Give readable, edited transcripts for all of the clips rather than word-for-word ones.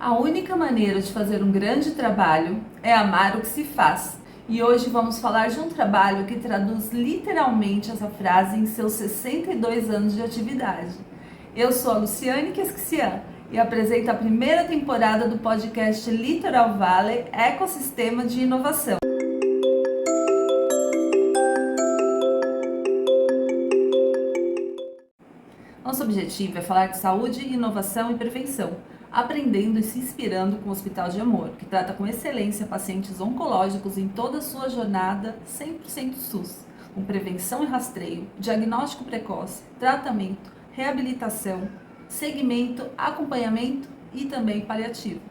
A única maneira de fazer um grande trabalho é amar o que se faz. E hoje vamos falar de um trabalho que traduz literalmente essa frase em seus 62 anos de atividade. Eu sou a Luciane Kesquian e apresento a primeira temporada do podcast Litoral Valley Ecossistema de Inovação. Nosso objetivo é falar de saúde, inovação e prevenção, aprendendo e se inspirando com o Hospital de Amor, que trata com excelência pacientes oncológicos em toda a sua jornada 100% SUS, com prevenção e rastreio, diagnóstico precoce, tratamento, reabilitação, segmento, acompanhamento e também paliativo.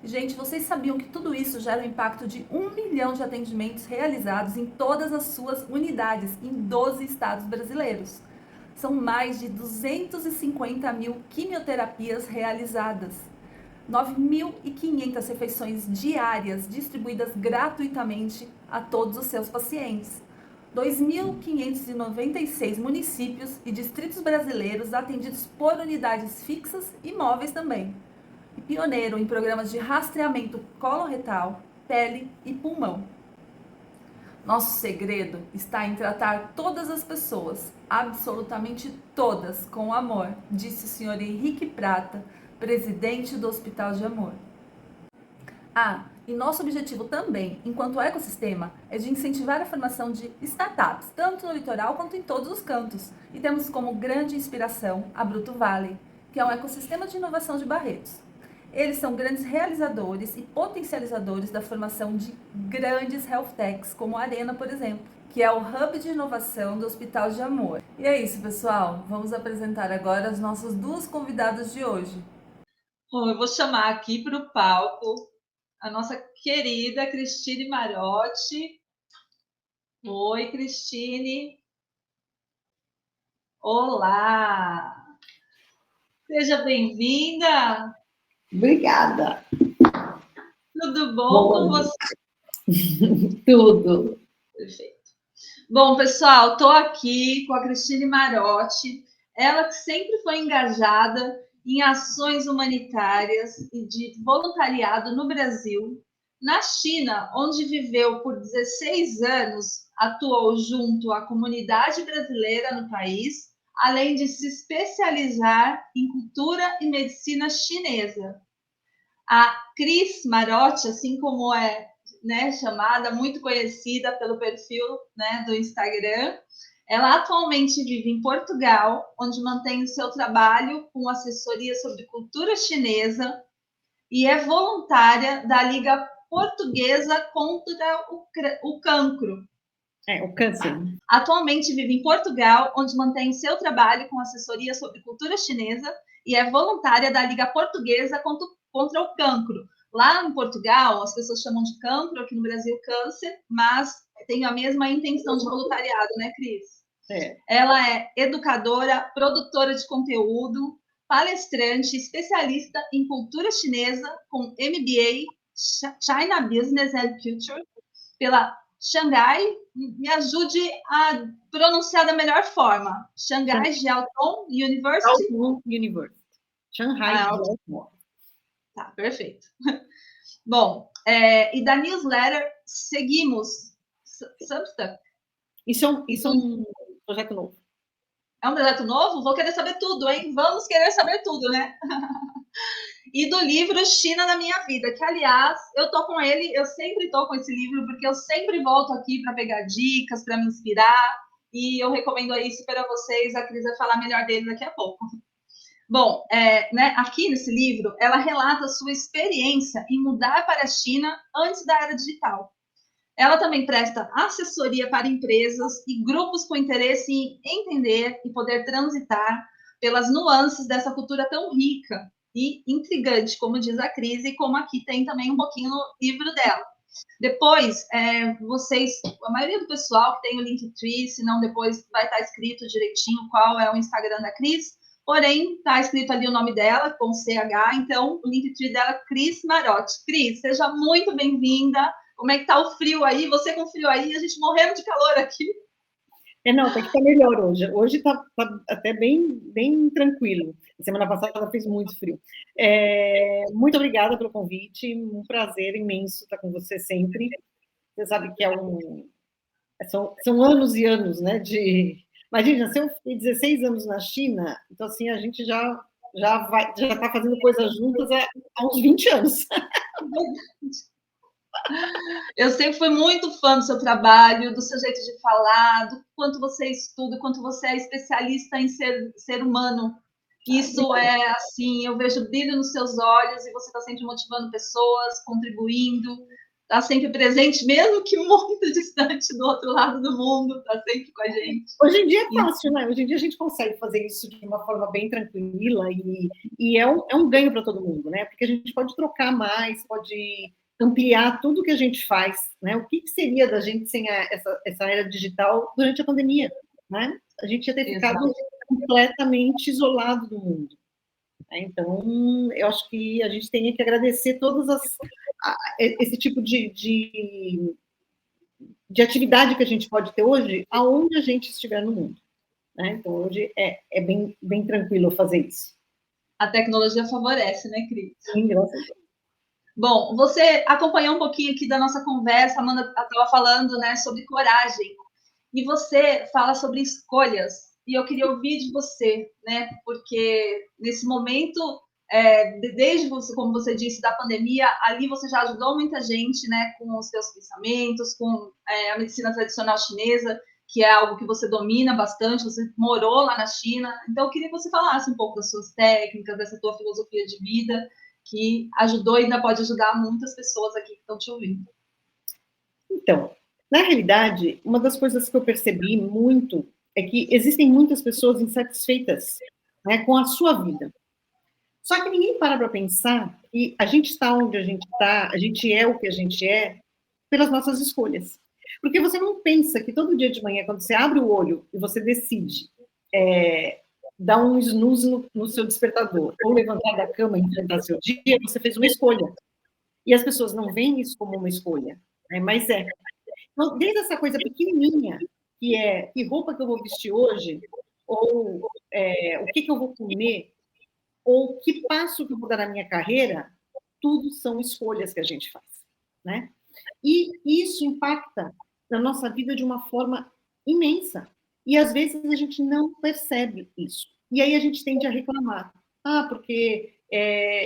Gente, vocês sabiam que tudo isso gera um impacto de 1 milhão de atendimentos realizados em todas as suas unidades, em 12 estados brasileiros? São mais de 250 mil quimioterapias realizadas, 9.500 refeições diárias distribuídas gratuitamente a todos os seus pacientes, 2.596 municípios e distritos brasileiros atendidos por unidades fixas e móveis também. E pioneiro em programas de rastreamento coloretal, pele e pulmão. Nosso segredo está em tratar todas as pessoas, absolutamente todas, com amor, disse o Sr. Henrique Prata, presidente do Hospital de Amor. E nosso objetivo também, enquanto ecossistema, é de incentivar a formação de startups, tanto no litoral quanto em todos os cantos. E temos como grande inspiração a Bruto Valley, que é um ecossistema de inovação de Barretos. Eles são grandes realizadores e potencializadores da formação de grandes health techs, como a Arena, por exemplo, que é o hub de inovação do Hospital de Amor. E é isso, pessoal. Vamos apresentar agora as nossas duas convidadas de hoje. Bom, eu vou chamar aqui para o palco a nossa querida Cristine Marotti. Oi, Cristine. Olá! Seja bem-vinda! Obrigada. Tudo bom com você? Tudo. Perfeito. Bom, pessoal, estou aqui com a Cristine Marotti, ela que sempre foi engajada em ações humanitárias e de voluntariado no Brasil. Na China, onde viveu por 16 anos, atuou junto à comunidade brasileira no país, além de se especializar em cultura e medicina chinesa. A Cris Marotti, assim como é, né, chamada, muito conhecida pelo perfil, né, do Instagram, ela atualmente vive em Portugal, onde mantém o seu trabalho com assessoria sobre cultura chinesa e é voluntária da Liga Portuguesa contra o Cancro. O câncer. Atualmente vive em Portugal, onde mantém seu trabalho com assessoria sobre cultura chinesa e é voluntária da Liga Portuguesa contra o Cancro. Lá em Portugal, as pessoas chamam de cancro, aqui no Brasil, câncer, mas tem a mesma intenção de voluntariado, né, Cris? É. Ela é educadora, produtora de conteúdo, palestrante, especialista em cultura chinesa, com MBA China Business and Culture, pela Xangai. Me ajude a pronunciar da melhor forma. Xangai Jiaotong University. University. Shanghai Jiaotong. Tá, perfeito. Bom, e da newsletter Seguimos Substack. Isso é um projeto novo. É um projeto novo? Vou querer saber tudo, hein? Vamos querer saber tudo, né? E do livro China na Minha Vida, que, aliás, eu tô com ele, eu sempre tô com esse livro, porque eu sempre volto aqui para pegar dicas, para me inspirar, e eu recomendo aí super a vocês. A Cris vai falar melhor dele daqui a pouco. Bom, né, aqui nesse livro, ela relata a sua experiência em mudar para a China antes da era digital. Ela também presta assessoria para empresas e grupos com interesse em entender e poder transitar pelas nuances dessa cultura tão rica e intrigante, como diz a Cris, e como aqui tem também um pouquinho no livro dela. Depois, vocês, a maioria do pessoal que tem o Linktree, se não depois vai estar escrito direitinho qual é o Instagram da Cris, porém, está escrito ali o nome dela, com CH, então o Linktree dela é Cris Marotti. Cris, seja muito bem-vinda. Como é que tá o frio aí? Você com frio aí, a gente morrendo de calor aqui. Não, tem que estar melhor hoje. Hoje tá até bem tranquilo. Semana passada fez muito frio. Muito obrigada pelo convite, um prazer imenso estar com você sempre. Você sabe que são anos e anos, né? Imagina, se eu fiquei 16 anos na China, então assim, a gente já está fazendo coisas juntas há uns 20 anos. Eu sempre fui muito fã do seu trabalho, do seu jeito de falar, do quanto você estuda, do quanto você é especialista em ser humano. Isso é assim, eu vejo brilho nos seus olhos e você está sempre motivando pessoas, contribuindo, está sempre presente, mesmo que muito distante do outro lado do mundo, está sempre com a gente. Hoje em dia é fácil, né? Hoje em dia a gente consegue fazer isso de uma forma bem tranquila e é um ganho para todo mundo, né? Porque a gente pode trocar mais, pode ampliar tudo que a gente faz, né? O que seria da gente sem essa era digital durante a pandemia, né? A gente ia ter ficado completamente isolado do mundo. Então, eu acho que a gente tem que agradecer esse tipo de atividade que a gente pode ter hoje, aonde a gente estiver no mundo. Né? Então, hoje é bem tranquilo fazer isso. A tecnologia favorece, né, Cris? Sim, graças a Deus. Bom, você acompanhou um pouquinho aqui da nossa conversa, a Amanda estava falando, né, sobre coragem, e você fala sobre escolhas, e eu queria ouvir de você, né, porque nesse momento, desde, como você disse, da pandemia, ali você já ajudou muita gente, né, com os seus pensamentos, com a medicina tradicional chinesa, que é algo que você domina bastante, você morou lá na China, então eu queria que você falasse um pouco das suas técnicas, dessa tua filosofia de vida, que ajudou e ainda pode ajudar muitas pessoas aqui que estão te ouvindo. Então, na realidade, uma das coisas que eu percebi muito é que existem muitas pessoas insatisfeitas, né, com a sua vida. Só que ninguém para pensar que a gente está onde a gente está, a gente é o que a gente é pelas nossas escolhas. Porque você não pensa que todo dia de manhã, quando você abre o olho e você decide dar um snooze no seu despertador, ou levantar da cama e enfrentar seu dia, você fez uma escolha. E as pessoas não veem isso como uma escolha, né? Mas é. Então, desde essa coisa pequenininha, que roupa que eu vou vestir hoje, ou o que eu vou comer, ou que passo que eu vou dar na minha carreira, tudo são escolhas que a gente faz, né? E isso impacta na nossa vida de uma forma imensa. E, às vezes, a gente não percebe isso. E aí a gente tende a reclamar. Porque,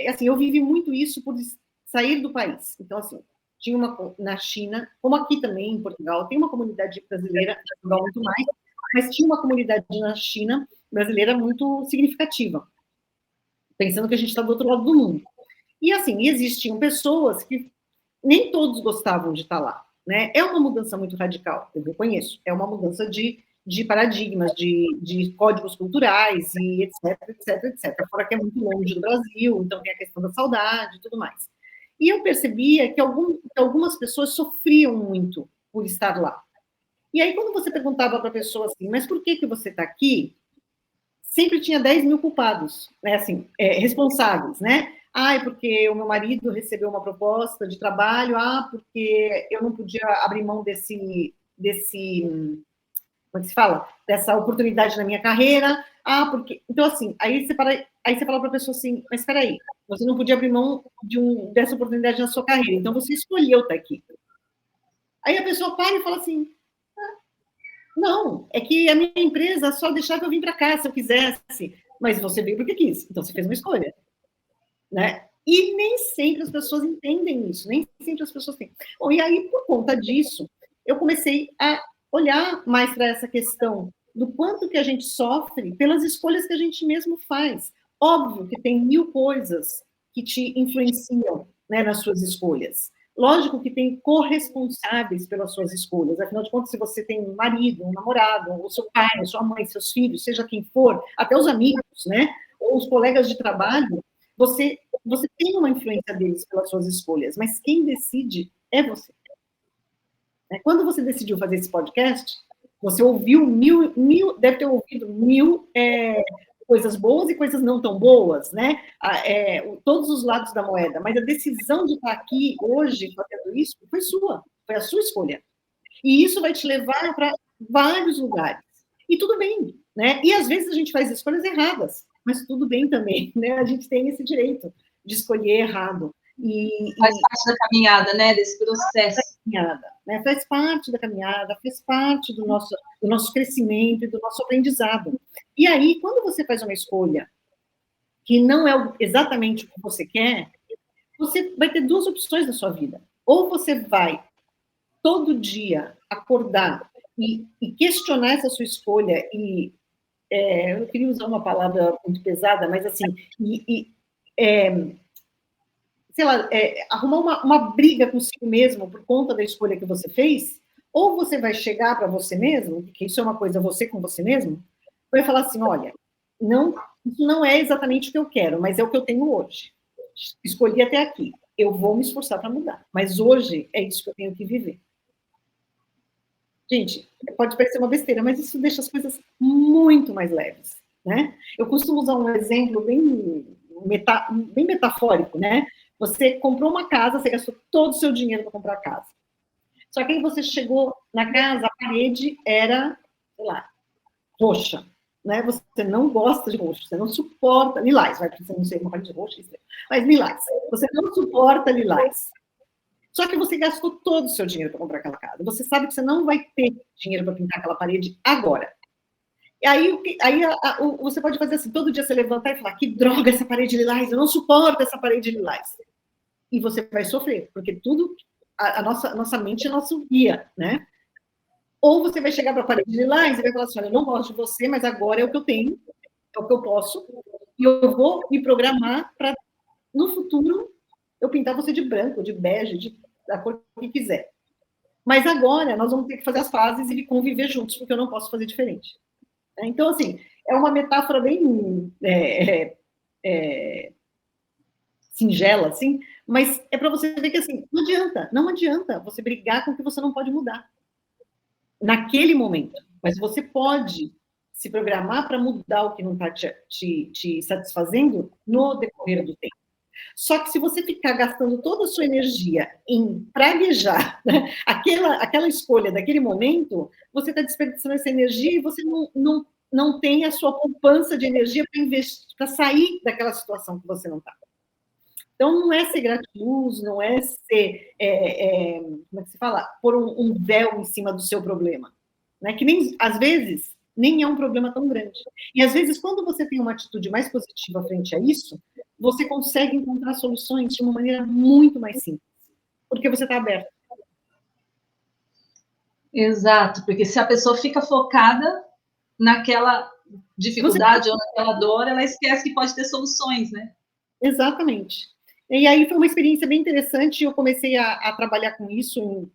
assim, eu vivi muito isso por sair do país. Então, assim, tinha na China, como aqui também, em Portugal, tem uma comunidade brasileira, em Portugal muito mais, mas tinha uma comunidade na China brasileira muito significativa, pensando que a gente está do outro lado do mundo. E, assim, existiam pessoas que nem todos gostavam de estar lá, né? É uma mudança muito radical, eu reconheço. É uma mudança de paradigmas, de códigos culturais, e etc. Fora que é muito longe do Brasil, então tem a questão da saudade e tudo mais. E eu percebia que algumas pessoas sofriam muito por estar lá. E aí, quando você perguntava para a pessoa assim, mas por que você está aqui? Sempre tinha 10 mil culpados, né? Assim, responsáveis, né? Porque o meu marido recebeu uma proposta de trabalho, porque eu não podia abrir mão desse como é que se fala? Dessa oportunidade na minha carreira, porque... Então, assim, aí você fala para a pessoa assim, mas espera aí, você não podia abrir mão dessa oportunidade na sua carreira, então você escolheu estar aqui. Aí a pessoa para e fala assim, não, é que a minha empresa só deixava eu vir para cá se eu quisesse, mas você veio porque quis, então você fez uma escolha, né? E nem sempre as pessoas entendem isso, nem sempre as pessoas têm. Bom, e aí, por conta disso, eu comecei a olhar mais para essa questão do quanto que a gente sofre pelas escolhas que a gente mesmo faz. Óbvio que tem 1000 coisas que te influenciam, né, nas suas escolhas. Lógico que tem corresponsáveis pelas suas escolhas. Afinal de contas, se você tem um marido, um namorado, o seu pai, a sua mãe, seus filhos, seja quem for, até os amigos, né, ou os colegas de trabalho, você tem uma influência deles pelas suas escolhas, mas quem decide é você. Quando você decidiu fazer esse podcast, você ouviu deve ter ouvido 1000 coisas boas e coisas não tão boas, né? Todos os lados da moeda. Mas a decisão de estar aqui hoje fazendo isso foi sua, foi a sua escolha. E isso vai te levar para vários lugares. E tudo bem, né? E às vezes a gente faz escolhas erradas, mas tudo bem também, né? A gente tem esse direito de escolher errado. Faz parte da caminhada, né, desse processo. Né? Faz parte da caminhada, faz parte do nosso crescimento e do nosso aprendizado. E aí, quando você faz uma escolha que não é exatamente o que você quer, você vai ter duas opções na sua vida. Ou você vai, todo dia, acordar e questionar essa sua escolha eu não queria usar uma palavra muito pesada, mas assim, sei lá, arrumar uma briga consigo mesmo por conta da escolha que você fez, ou você vai chegar para você mesmo, que isso é uma coisa você com você mesmo, vai falar assim, olha, isso não é exatamente o que eu quero, mas é o que eu tenho hoje. Escolhi até aqui, eu vou me esforçar para mudar, mas hoje é isso que eu tenho que viver. Gente, pode parecer uma besteira, mas isso deixa as coisas muito mais leves, né? Eu costumo usar um exemplo bem metafórico, né? Você comprou uma casa, você gastou todo o seu dinheiro para comprar a casa. Só que aí você chegou na casa, a parede era, sei lá, roxa, né? Você não gosta de roxo, você não suporta lilás, vai precisar não ser uma parede roxa, mas lilás. Você não suporta lilás. Só que você gastou todo o seu dinheiro para comprar aquela casa. Você sabe que você não vai ter dinheiro para pintar aquela parede agora. E aí você pode fazer assim, todo dia você levantar e falar, que droga essa parede lilás, eu não suporto essa parede lilás. E você vai sofrer, porque tudo, a nossa mente é nosso guia, né? Ou você vai chegar para a parede lilás e vai falar assim, olha, eu não gosto de você, mas agora é o que eu tenho, é o que eu posso, e eu vou me programar para, no futuro, eu pintar você de branco, de bege, da cor que quiser. Mas agora nós vamos ter que fazer as pazes e conviver juntos, porque eu não posso fazer diferente. Então, assim, é uma metáfora bem singela, assim, mas é para você ver que, assim, não adianta você brigar com o que você não pode mudar naquele momento, mas você pode se programar para mudar o que não está te satisfazendo no decorrer do tempo. Só que se você ficar gastando toda a sua energia em praguejar, né, aquela escolha daquele momento, você está desperdiçando essa energia e você não tem a sua poupança de energia para sair daquela situação que você não está. Então, não é ser gratiluz, não é ser, como é que se fala? Pôr um véu em cima do seu problema. Né? Que nem, às vezes, nem é um problema tão grande. E, às vezes, quando você tem uma atitude mais positiva frente a isso, você consegue encontrar soluções de uma maneira muito mais simples, porque você está aberto. Exato, porque se a pessoa fica focada naquela dificuldade ou naquela dor, ela esquece que pode ter soluções, né? Exatamente. E aí foi uma experiência bem interessante, eu comecei a trabalhar com isso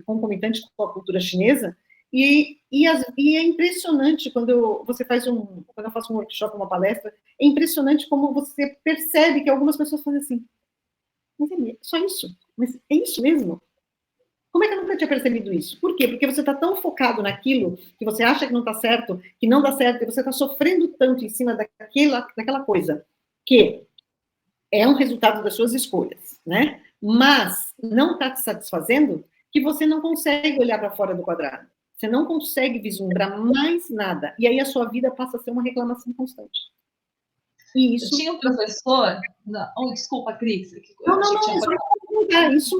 concomitante com a cultura chinesa, e é impressionante quando eu faço um workshop, uma palestra, é impressionante como você percebe que algumas pessoas fazem assim, mas é só isso? Mas é isso mesmo? Como é que eu nunca tinha percebido isso? Por quê? Porque você está tão focado naquilo que você acha que não está certo, que não dá certo, e você está sofrendo tanto em cima daquela coisa, que é um resultado das suas escolhas, né? Mas não está te satisfazendo, que você não consegue olhar para fora do quadrado. Você não consegue vislumbrar mais nada. E aí a sua vida passa a ser uma reclamação constante. E isso... Eu tinha um professor... desculpa, Cris.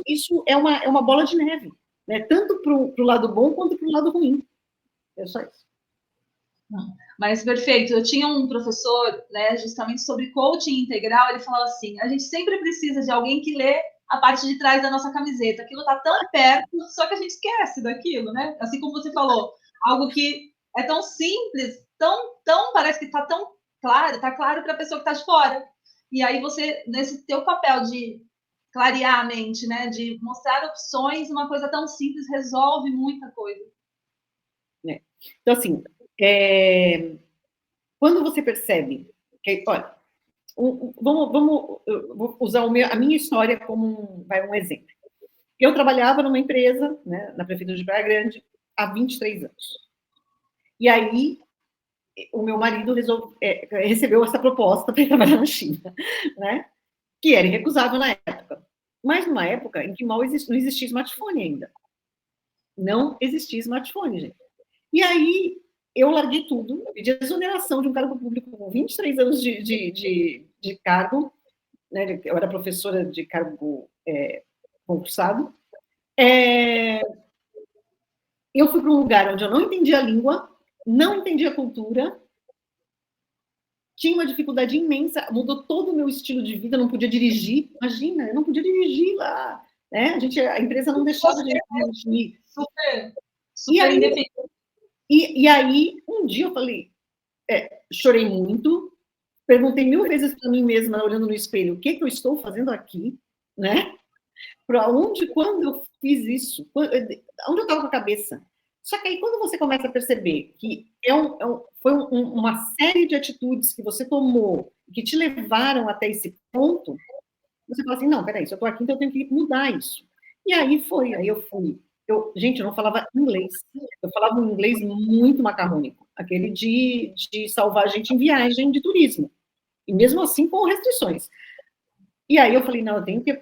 Isso é uma bola de neve. Né? Tanto para o lado bom quanto para o lado ruim. É só isso. Mas perfeito, eu tinha um professor, né, justamente sobre coaching integral, ele falava assim, a gente sempre precisa de alguém que lê a parte de trás da nossa camiseta, aquilo está tão perto, só que a gente esquece daquilo, né, assim como você falou, algo que é tão simples, tão parece que está tão claro, está claro para a pessoa que está de fora, e aí você, nesse teu papel de clarear a mente, né, de mostrar opções, uma coisa tão simples resolve muita coisa. Então, assim, quando você percebe que, olha, vou usar a minha história como um exemplo. Eu trabalhava numa empresa, né, na Prefeitura de Praia Grande, há 23 anos. E aí, o meu marido recebeu essa proposta para ir trabalhar na China, né, que era irrecusável na época. Mas numa época em que não existia smartphone ainda. Não existia smartphone, gente. E aí, eu larguei tudo, pedi exoneração de um cargo público com 23 anos de cargo, né, eu era professora de cargo concursado, eu fui para um lugar onde eu não entendia a língua, não entendia a cultura, tinha uma dificuldade imensa, mudou todo o meu estilo de vida, não podia dirigir, imagina, eu não podia dirigir lá, né? A empresa não deixava a gente dirigir. Super independente. E aí, um dia eu falei, chorei muito, perguntei 1000 vezes para mim mesma, olhando no espelho, o que eu estou fazendo aqui, né? Para onde, quando eu fiz isso? Onde eu estava com a cabeça? Só que aí, quando você começa a perceber que foi uma série de atitudes que você tomou, que te levaram até esse ponto, você fala assim, não, peraí, se eu estou aqui, então eu tenho que mudar isso. E aí eu fui. Gente, eu não falava inglês. Eu falava um inglês muito macarrônico, aquele de salvar a gente em viagem de turismo. E mesmo assim, com restrições. E aí eu falei, não, eu tenho que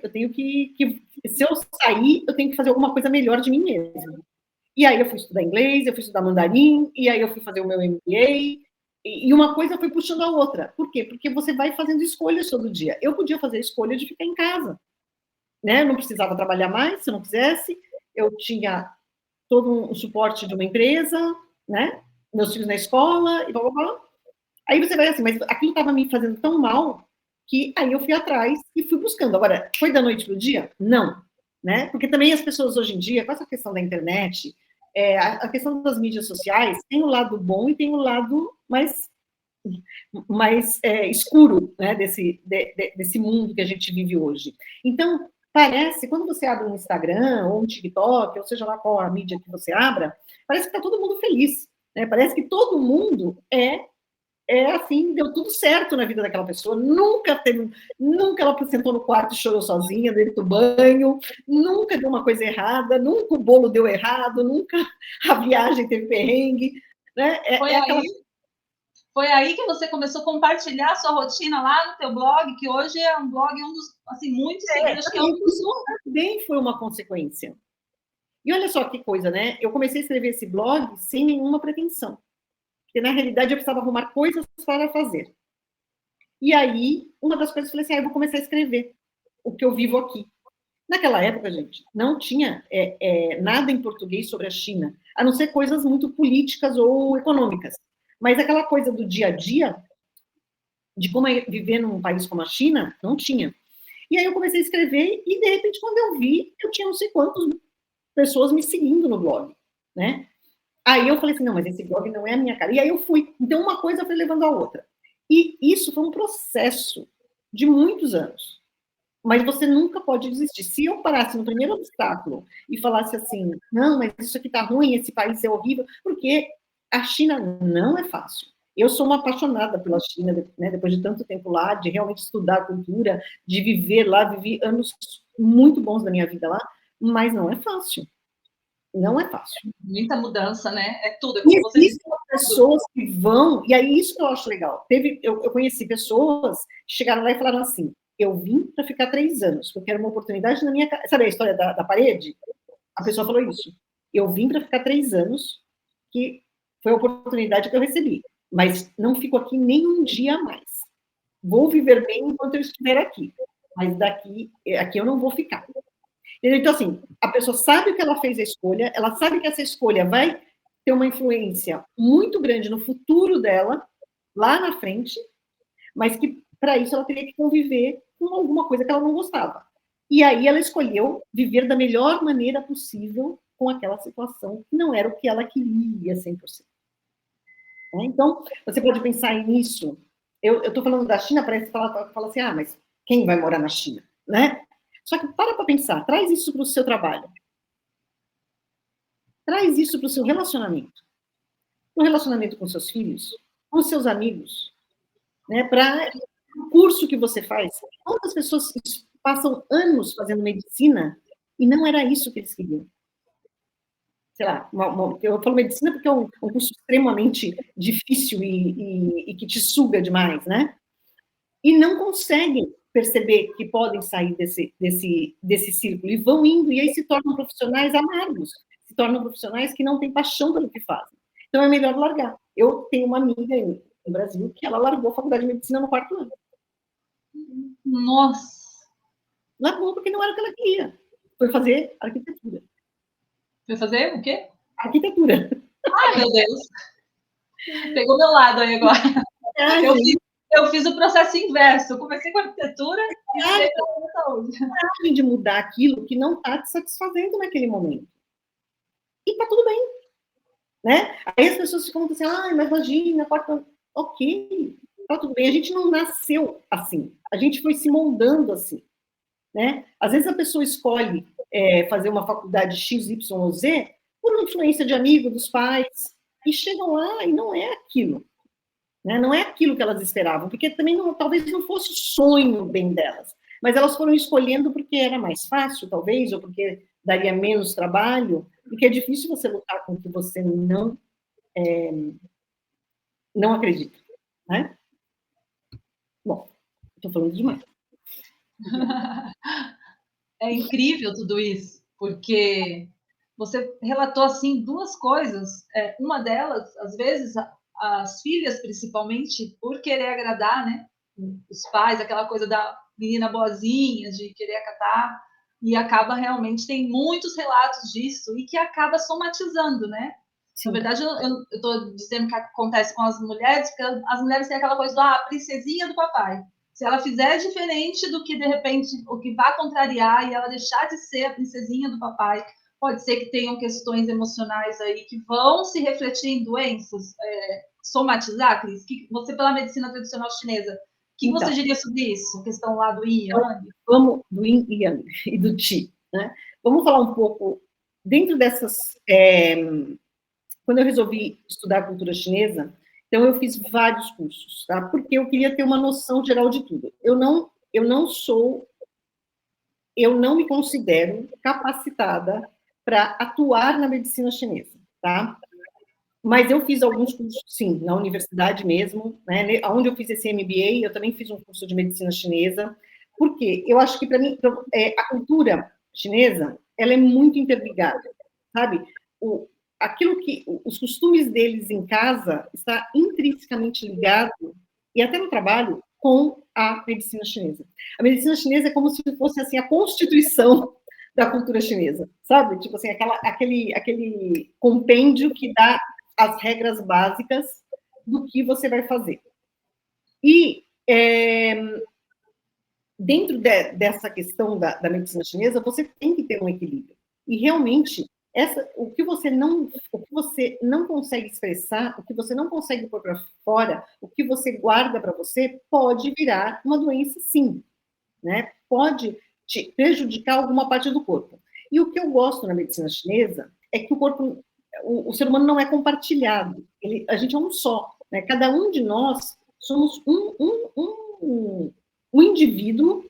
se eu sair, eu tenho que fazer alguma coisa melhor de mim mesma. E aí eu fui estudar inglês, eu fui estudar mandarim, e aí eu fui fazer o meu MBA, e uma coisa foi puxando a outra. Por quê? Porque você vai fazendo escolhas todo dia. Eu podia fazer a escolha de ficar em casa, né? Eu não precisava trabalhar mais, se eu não quisesse. Eu tinha todo um suporte de uma empresa, né? Meus filhos na escola, e blá, blá, blá. Aí você vai assim, mas aquilo estava me fazendo tão mal que aí eu fui atrás e fui buscando. Agora, foi da noite para o dia? Não. Né? Porque também as pessoas hoje em dia, com essa questão da internet, a questão das mídias sociais, tem o lado bom e tem o lado mais escuro, né, desse mundo que a gente vive hoje. Então, parece, quando você abre um Instagram ou um TikTok, ou seja lá qual a mídia que você abra, parece que está todo mundo feliz. Né? Parece que todo mundo assim, deu tudo certo na vida daquela pessoa, nunca ela sentou no quarto e chorou sozinha dentro do banho, nunca deu uma coisa errada, nunca o bolo deu errado, nunca a viagem teve perrengue, né? Foi aí que você começou a compartilhar a sua rotina lá no teu blog, que hoje é um blog, um dos, assim, muito seguidos, que é um dos... Também foi uma consequência. E olha só que coisa, né? Eu comecei a escrever esse blog sem nenhuma pretensão. Porque, na realidade, eu precisava arrumar coisas para fazer. E aí, uma das coisas, eu falei assim, eu vou começar a escrever o que eu vivo aqui. Naquela época, gente, não tinha nada em português sobre a China, a não ser coisas muito políticas ou econômicas. Mas aquela coisa do dia a dia, de como é viver num país como a China, não tinha. E aí eu comecei a escrever e, de repente, quando eu vi, eu tinha não sei quantas pessoas me seguindo no blog, né? Aí eu falei assim, não, mas esse blog não é a minha cara. E aí eu fui. Então, uma coisa foi levando a outra. E isso foi um processo de muitos anos. Mas você nunca pode desistir. Se eu parasse no primeiro obstáculo e falasse assim, não, mas isso aqui tá ruim, esse país é horrível, porque a China não é fácil. Eu sou uma apaixonada pela China, né, depois de tanto tempo lá, de realmente estudar a cultura, de viver lá, vivi anos muito bons da minha vida lá, mas não é fácil. Não é fácil. Muita mudança, né? É tudo. É como você existem pessoas que vão, e aí isso que eu acho legal. Eu conheci pessoas que chegaram lá e falaram assim, eu vim para ficar 3 anos, porque era uma oportunidade na minha casa. Sabe a história da parede? A pessoa falou isso. Eu vim para ficar 3 anos, que foi a oportunidade que eu recebi. Mas não fico aqui nem um dia a mais. Vou viver bem enquanto eu estiver aqui. Mas aqui eu não vou ficar. Então, assim, a pessoa sabe que ela fez a escolha, ela sabe que essa escolha vai ter uma influência muito grande no futuro dela, lá na frente, mas que, para isso, ela teria que conviver com alguma coisa que ela não gostava. E aí ela escolheu viver da melhor maneira possível com aquela situação, que não era o que ela queria 100%. Então, você pode pensar nisso. Eu estou falando da China, parece que fala assim, mas quem vai morar na China? Né? Só que para pensar, traz isso para o seu trabalho. Traz isso para o seu relacionamento. No relacionamento com seus filhos, com seus amigos, né? Para o curso que você faz. Quantas pessoas passam anos fazendo medicina e não era isso que eles queriam? Sei lá, eu falo medicina porque é um curso extremamente difícil e que te suga demais, né? E não conseguem perceber que podem sair desse círculo e vão indo, e aí se tornam profissionais amargos, se tornam profissionais que não têm paixão pelo que fazem. Então é melhor largar. Eu tenho uma amiga no Brasil que ela largou a faculdade de medicina no 4º ano. Nossa. Largou porque não era o que ela queria. Foi fazer arquitetura. Foi fazer o quê? Arquitetura. Ai, meu Deus. Pegou meu lado aí agora. É, Eu fiz o processo inverso. Eu comecei com arquitetura e virei para a saúde. coragem de mudar aquilo que não está te satisfazendo naquele momento. E tá tudo bem. Né? Aí as pessoas ficam assim, mas imagina, quarta... Ok, tá tudo bem. A gente não nasceu assim. A gente foi se moldando assim. Né? Às vezes a pessoa escolhe fazer uma faculdade X, Y ou Z por influência de amigo, dos pais, e chegam lá e não é aquilo. Né? Não é aquilo que elas esperavam, porque também talvez não fosse o sonho bem delas, mas elas foram escolhendo porque era mais fácil, talvez, ou porque daria menos trabalho, porque é difícil você lutar com o que você não acredita. Né? Bom, estou falando demais. É incrível tudo isso, porque você relatou assim duas coisas. Uma delas, às vezes, as filhas, principalmente, por querer agradar, né? Os pais, aquela coisa da menina boazinha, de querer acatar, e acaba realmente, tem muitos relatos disso, e que acaba somatizando, né? Sim. Na verdade, eu estou dizendo que acontece com as mulheres, porque as mulheres têm aquela coisa do princesinha do papai. Se ela fizer diferente do que, de repente, o que vai contrariar e ela deixar de ser a princesinha do papai, pode ser que tenham questões emocionais aí que vão se refletir em doenças, somatizar, Cris? Você, pela medicina tradicional chinesa, o que Então, você diria sobre isso? A questão lá do yin e yang? Vamos do yin e yang e do qi. Né? Vamos falar um pouco, dentro dessas... Quando eu resolvi estudar a cultura chinesa, então eu fiz vários cursos, tá? Porque eu queria ter uma noção geral de tudo. Eu não me considero capacitada para atuar na medicina chinesa, tá? Mas eu fiz alguns cursos, sim, na universidade mesmo, né? Onde eu fiz esse MBA, eu também fiz um curso de medicina chinesa, porque eu acho que, para mim, a cultura chinesa, ela é muito interligada, sabe? Aquilo que, os costumes deles em casa está intrinsecamente ligado, e até no trabalho, com a medicina chinesa. A medicina chinesa é como se fosse, assim, a constituição da cultura chinesa, sabe? Tipo assim, aquele compêndio que dá as regras básicas do que você vai fazer. E dentro dessa questão da medicina chinesa, você tem que ter um equilíbrio. E realmente, o que você não consegue expressar, o que você não consegue pôr para fora, o que você guarda para você, pode virar uma doença, sim. Né? Pode te prejudicar alguma parte do corpo. E o que eu gosto na medicina chinesa é que o ser humano não é compartilhado. A gente é um só. Né? Cada um de nós somos um indivíduo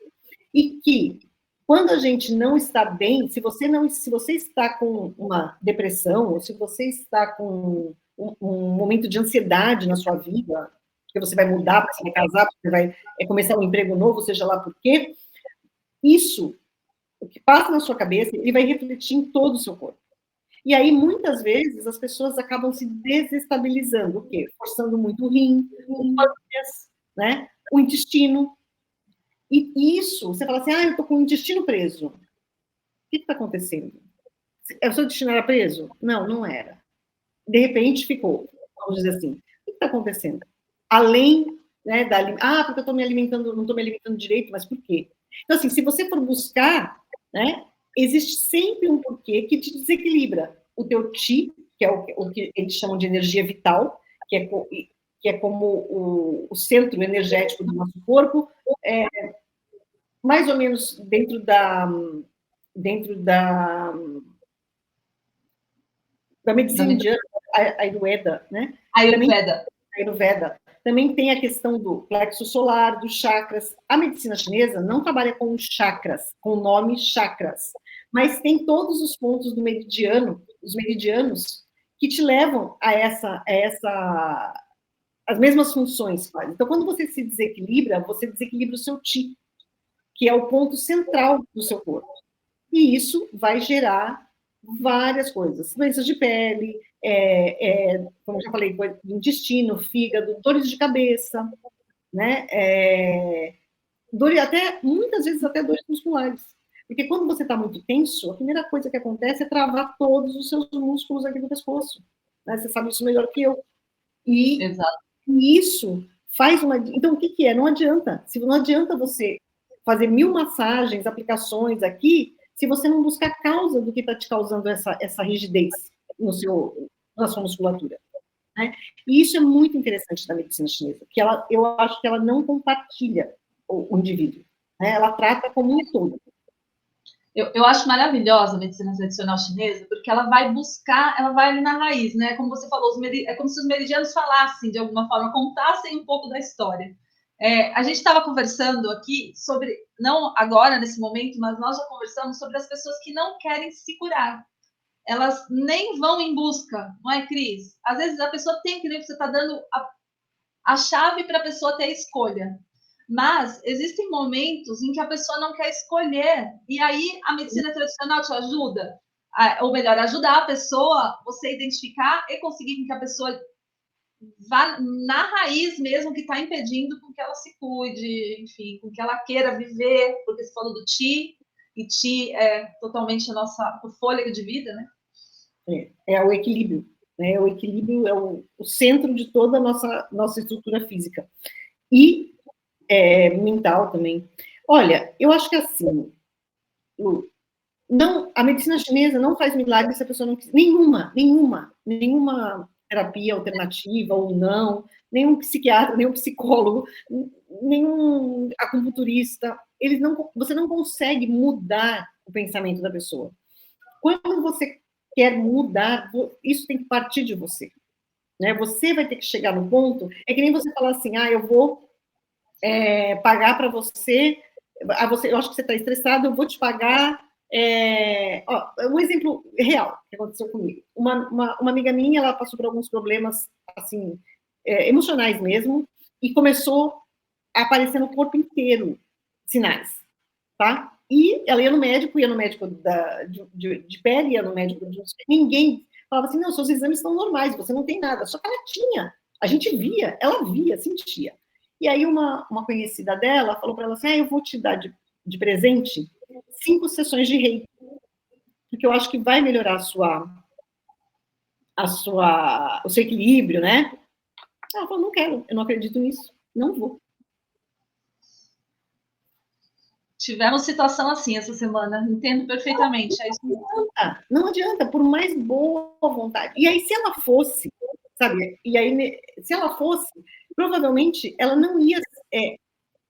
e que, quando a gente não está bem, se você está com uma depressão, ou se você está com um momento de ansiedade na sua vida, porque você vai mudar, porque você vai casar, porque você vai começar um emprego novo, seja lá por quê, isso, o que passa na sua cabeça, ele vai refletir em todo o seu corpo. E aí, muitas vezes, as pessoas acabam se desestabilizando, o quê? Forçando muito o rim, o pâncreas, né? O intestino. E isso, você fala assim, eu estou com o intestino preso. O que está acontecendo? O seu intestino era preso? Não, não era. De repente, ficou, vamos dizer assim. O que está acontecendo? Além, né, porque eu estou me alimentando, não estou me alimentando direito, mas por quê? Então, assim, se você for buscar, né, existe sempre um porquê que te desequilibra. O teu chi, que é o que eles chamam de energia vital, que é como o centro energético do nosso corpo, mais ou menos dentro da medicina indiana, a Ayurveda, né? Ayurveda. Também tem a questão do plexo solar, dos chakras. A medicina chinesa não trabalha com chakras, com o nome chakras, mas tem todos os pontos do meridiano, os meridianos, que te levam a as mesmas funções. Então, quando você se desequilibra, você desequilibra o seu chi, que é o ponto central do seu corpo. E isso vai gerar várias coisas, doenças de pele, como eu já falei, intestino, fígado, dores de cabeça, né? dor, até, muitas vezes até dores musculares. Porque quando você está muito tenso, a primeira coisa que acontece é travar todos os seus músculos aqui do pescoço. Né? Você sabe isso melhor que eu. E isso faz uma... Então, o que é? Não adianta. Não adianta você fazer 1000 massagens, aplicações aqui, se você não buscar a causa do que está te causando essa rigidez na sua musculatura. Né? E isso é muito interessante da medicina chinesa, que eu acho que ela não compartilha o indivíduo. Né? Ela trata como um todo. Eu acho maravilhosa a medicina tradicional chinesa, porque ela vai buscar, ela vai ali na raiz, né? Como você falou, é como se os meridianos falassem, de alguma forma, contassem um pouco da história. A gente estava conversando aqui sobre, não agora, nesse momento, mas nós já conversamos sobre as pessoas que não querem se curar. Elas nem vão em busca, não é, Cris? Às vezes a pessoa tem que, você está dando a chave para a pessoa ter a escolha. Mas existem momentos em que a pessoa não quer escolher, e aí a medicina tradicional te ajuda, ou melhor, ajudar a pessoa, você identificar e conseguir que a pessoa vá na raiz mesmo que está impedindo com que ela se cuide, enfim, com que ela queira viver, porque você falou do Qi, e Qi é totalmente o fôlego de vida, né? É o equilíbrio. Né? O equilíbrio é o centro de toda a nossa estrutura física. E mental também. Olha, eu acho que assim, a medicina chinesa não faz milagre se a pessoa não quiser. Nenhuma terapia alternativa ou não, nenhum psiquiatra, nenhum psicólogo, nenhum acupunturista, você não consegue mudar o pensamento da pessoa. Quando você quer mudar, isso tem que partir de você. Né? Você vai ter que chegar no ponto, é que nem você falar assim, eu vou pagar para você, eu acho que você está estressado, eu vou te pagar. Um exemplo real que aconteceu comigo. Uma amiga minha, ela passou por alguns problemas assim, emocionais mesmo, e começou a aparecer no corpo inteiro sinais, tá? E ela ia no médico de pele, ia no médico ninguém falava assim, não, seus exames estão normais, você não tem nada. Só que ela tinha, a gente via, ela via, sentia. E aí uma conhecida dela falou para ela assim, eu vou te dar de presente 5 sessões de reiki, porque eu acho que vai melhorar o seu equilíbrio, né? Ela falou, não quero, eu não acredito nisso, não vou. Tivemos situação assim essa semana, entendo perfeitamente. Não adianta, por mais boa vontade. E aí, se ela fosse, sabe? E aí, se ela fosse, provavelmente ela não ia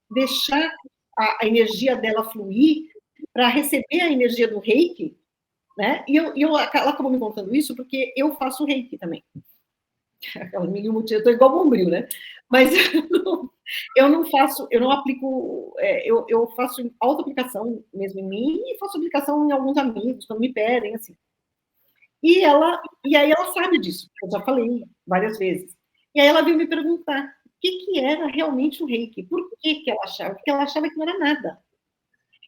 deixar a energia dela fluir para receber a energia do reiki, né? E ela acabou me contando isso porque eu faço reiki também. Eu estou igual bombril, né? Mas eu não faço, eu não aplico, eu faço auto-aplicação mesmo em mim e faço aplicação em alguns amigos, quando me pedem, assim. E aí ela sabe disso, eu já falei várias vezes. E aí ela veio me perguntar o que era realmente o reiki, por que ela achava? Porque ela achava que não era nada.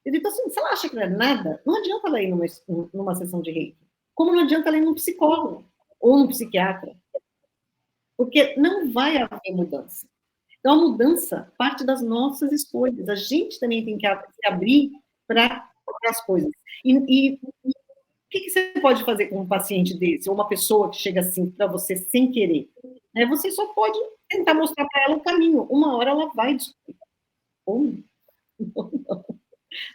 Eu digo assim, se ela acha que não é nada, não adianta ela ir numa sessão de reiki. Como não adianta ela ir num psicólogo ou num psiquiatra. Porque não vai haver mudança. Então, a mudança parte das nossas escolhas. A gente também tem que se abrir para as coisas. E o que você pode fazer com um paciente desse, ou uma pessoa que chega assim para você sem querer? Você só pode tentar mostrar para ela o caminho. Uma hora ela vai descobrir. Ou não.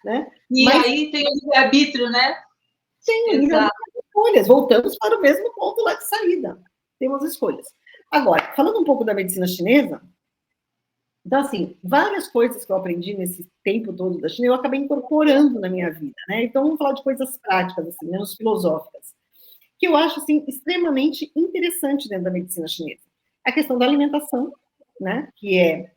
Né? Mas aí tem o livre-arbítrio, né? Tem escolhas. Voltamos para o mesmo ponto lá de saída. Temos escolhas. Agora, falando um pouco da medicina chinesa, então, assim, várias coisas que eu aprendi nesse tempo todo da China, eu acabei incorporando na minha vida, né? Então, vamos falar de coisas práticas, assim, menos filosóficas, que eu acho, assim, extremamente interessante dentro da medicina chinesa. A questão da alimentação, né? Que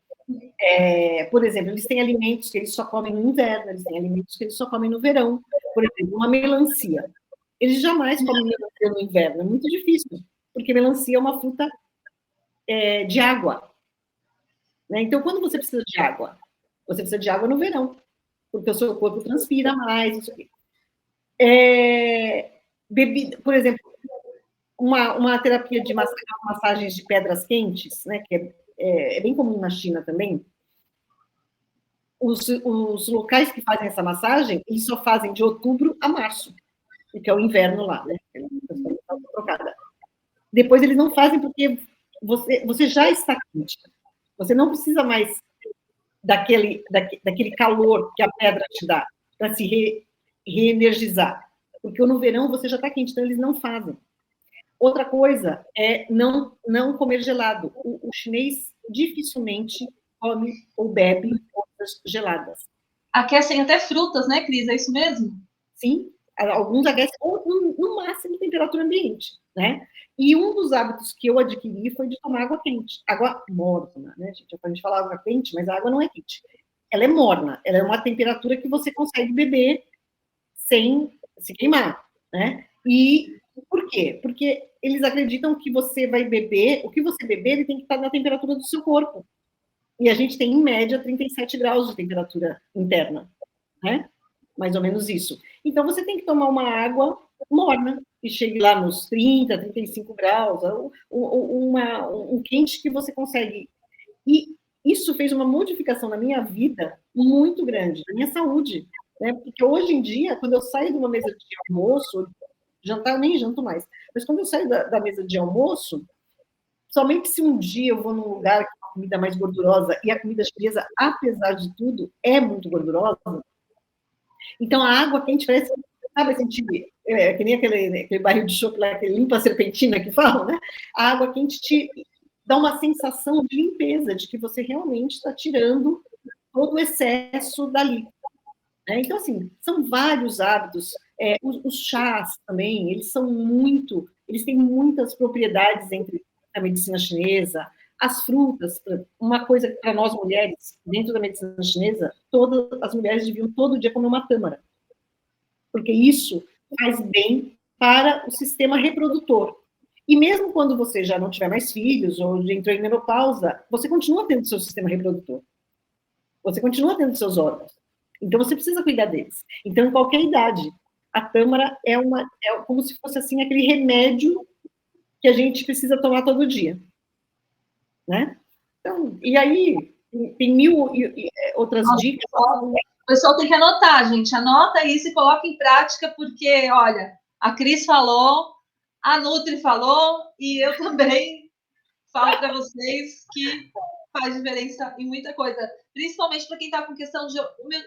por exemplo, eles têm alimentos que eles só comem no inverno, eles têm alimentos que eles só comem no verão. Por exemplo, uma melancia. Eles jamais comem melancia no inverno, é muito difícil, porque melancia é uma fruta de água. Né? Então, quando você precisa de água? Você precisa de água no verão, porque o seu corpo transpira mais. Isso aqui. Bebida, por exemplo, uma terapia de massagens de pedras quentes, né, que é bem comum na China também. os locais que fazem essa massagem, eles só fazem de outubro a março, porque é o inverno lá, né? Depois eles não fazem porque você já está quente. Você não precisa mais daquele calor que a pedra te dá para se reenergizar. Porque no verão você já está quente, então eles não fazem. Outra coisa é não comer gelado. O chinês dificilmente come ou bebe coisas geladas. Aquecem até frutas, né, Cris? É isso mesmo? Sim, alguns aquecem, ou no máximo temperatura ambiente, né? E um dos hábitos que eu adquiri foi de tomar água quente. Água morna, né, gente? A gente fala água quente, mas a água não é quente. Ela é morna, ela é uma temperatura que você consegue beber sem se queimar, né? E por quê? Porque eles acreditam que você vai beber, o que você beber, ele tem que estar na temperatura do seu corpo. E a gente tem, em média, 37 graus de temperatura interna, né? Mais ou menos isso. Então, você tem que tomar uma água morna, que chegue lá nos 30, 35 graus, um quente que você consegue. E isso fez uma modificação na minha vida muito grande, na minha saúde, né? Porque hoje em dia, quando eu saio de uma mesa de almoço, jantar eu nem janto mais, mas quando eu saio da mesa de almoço, somente se um dia eu vou num lugar com uma comida mais gordurosa, e a comida chinesa, apesar de tudo, é muito gordurosa, então a água quente parece, sabe, sentir, que nem aquele barril de chope lá, que limpa a serpentina que falam, né? A água quente te dá uma sensação de limpeza, de que você realmente está tirando todo o excesso dali. Né? Então, assim, são vários hábitos. Os chás também, eles têm muitas propriedades entre a medicina chinesa, as frutas, uma coisa para nós mulheres, dentro da medicina chinesa, todas as mulheres deviam todo dia comer uma tâmara, porque isso faz bem para o sistema reprodutor. E mesmo quando você já não tiver mais filhos, ou entrou em menopausa, você continua tendo seu sistema reprodutor. Você continua tendo seus órgãos. Então, você precisa cuidar deles. Então, em qualquer idade, a tâmara é como se fosse, assim, aquele remédio que a gente precisa tomar todo dia. Né? Então, e aí, tem mil outras dicas. O pessoal tem que anotar, gente. Anota isso e coloca em prática, porque, olha, a Cris falou, a Nutri falou, e eu também falo para vocês que faz diferença em muita coisa, principalmente para quem está com questão de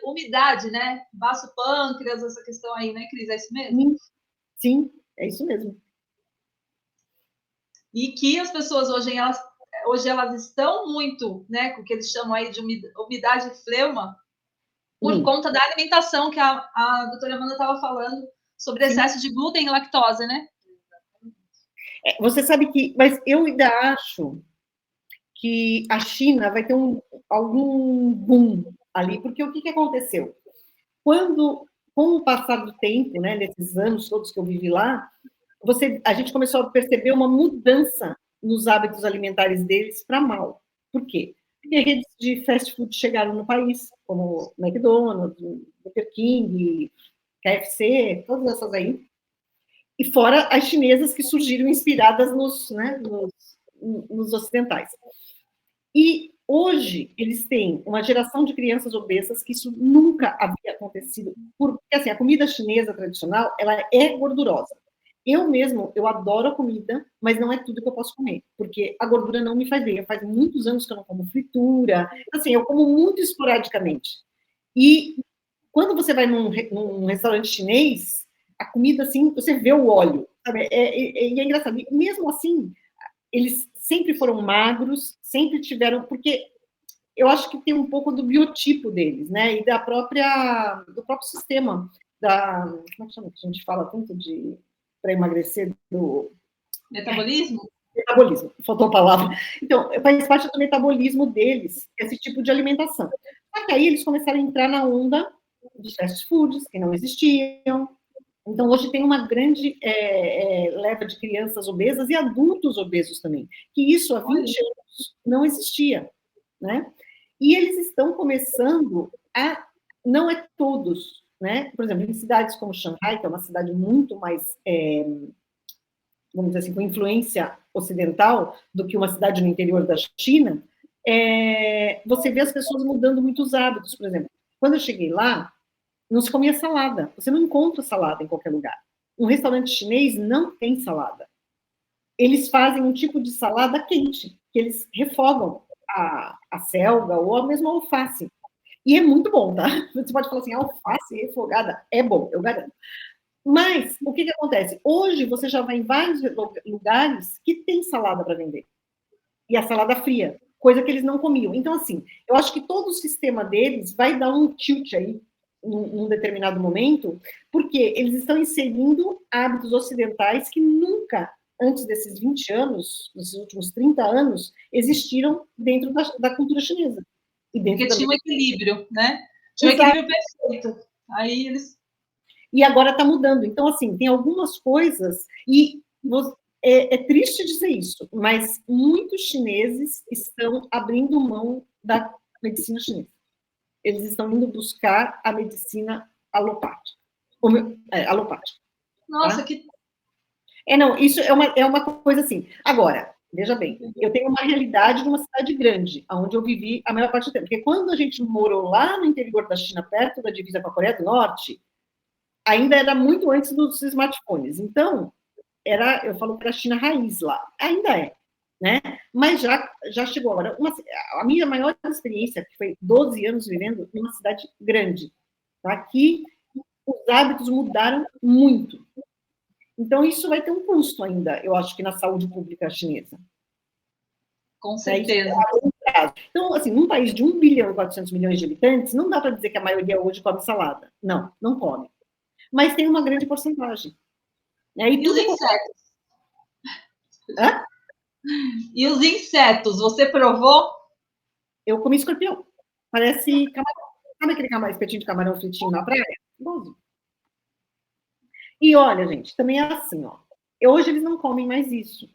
umidade, né? Baço pâncreas, essa questão aí, né, Cris? É isso mesmo? Sim, é isso mesmo. E que as pessoas hoje elas estão muito, né, com o que eles chamam aí de umidade e fleuma, por conta da alimentação que a doutora Amanda estava falando sobre excesso de glúten e lactose, né? Você sabe que, mas eu ainda acho que a China vai ter algum boom ali, porque o que aconteceu? Com o passar do tempo, né, nesses anos todos que eu vivi lá, a gente começou a perceber uma mudança nos hábitos alimentares deles para mal. Por quê? Porque redes de fast food chegaram no país, como McDonald's, Burger King, KFC, todas essas aí, e fora as chinesas que surgiram inspiradas nos ocidentais. E hoje eles têm uma geração de crianças obesas que isso nunca havia acontecido, porque assim, a comida chinesa tradicional, ela é gordurosa. Eu adoro a comida, mas não é tudo que eu posso comer, porque a gordura não me faz bem. Faz muitos anos que eu não como fritura, assim, eu como muito esporadicamente. E quando você vai num restaurante chinês, a comida, assim, você vê o óleo, sabe? É engraçado. E mesmo assim, eles sempre foram magros, sempre tiveram, porque eu acho que tem um pouco do biotipo deles, né? E do próprio sistema como é que chama? A gente fala tanto para emagrecer, do metabolismo? Metabolismo, faltou a palavra. Então, faz parte do metabolismo deles, esse tipo de alimentação. Só que aí eles começaram a entrar na onda dos fast foods, que não existiam. Então, hoje tem uma grande leva de crianças obesas e adultos obesos também, que isso há 20 anos não existia, né? E eles estão começando não é todos, né? Por exemplo, em cidades como Xangai, que é uma cidade muito mais, vamos dizer assim, com influência ocidental do que uma cidade no interior da China, você vê as pessoas mudando muitos hábitos. Por exemplo, Quando eu cheguei lá, não se comia salada. Você não encontra salada em qualquer lugar. Um restaurante chinês não tem salada. Eles fazem um tipo de salada quente, que eles refogam a selga ou a mesma alface. E é muito bom, tá? Você pode falar assim, alface refogada é bom, eu garanto. Mas, o que acontece? Hoje, você já vai em vários lugares que tem salada para vender. E a salada fria, coisa que eles não comiam. Então, assim, eu acho que todo o sistema deles vai dar um tilt aí, num determinado momento, porque eles estão inserindo hábitos ocidentais que nunca, antes desses 20 anos, nesses últimos 30 anos, existiram dentro da cultura chinesa. E dentro porque tinha um equilíbrio, né? Tinha um equilíbrio perfeito. Aí eles... E agora está mudando. Então, assim, tem algumas coisas, e é triste dizer isso, mas muitos chineses estão abrindo mão da medicina chinesa. Eles estão indo buscar a medicina alopática. Alopática. Nossa, tá? que... Não, isso é uma coisa assim. Agora, veja bem, eu tenho uma realidade de uma cidade grande, onde eu vivi a maior parte do tempo. Porque quando a gente morou lá no interior da China, perto da divisa com a Coreia do Norte, ainda era muito antes dos smartphones. Então, eu falo para a China raiz lá. Ainda é, né? Mas já chegou agora. A minha maior experiência, que foi 12 anos vivendo em uma cidade grande, tá? Aqui os hábitos mudaram muito. Então, isso vai ter um custo ainda, eu acho que na saúde pública chinesa. Com certeza. Então, assim, num país de 1 bilhão e 400 milhões de habitantes, não dá para dizer que a maioria hoje come salada. Não, não come. Mas tem uma grande porcentagem. E os insetos? Hã? E os insetos, você provou? Eu comi escorpião. Parece camarão. Sabe aquele espetinho de camarão fritinho na praia? Bonzinho. E olha, gente, também é assim, ó. Hoje eles não comem mais isso,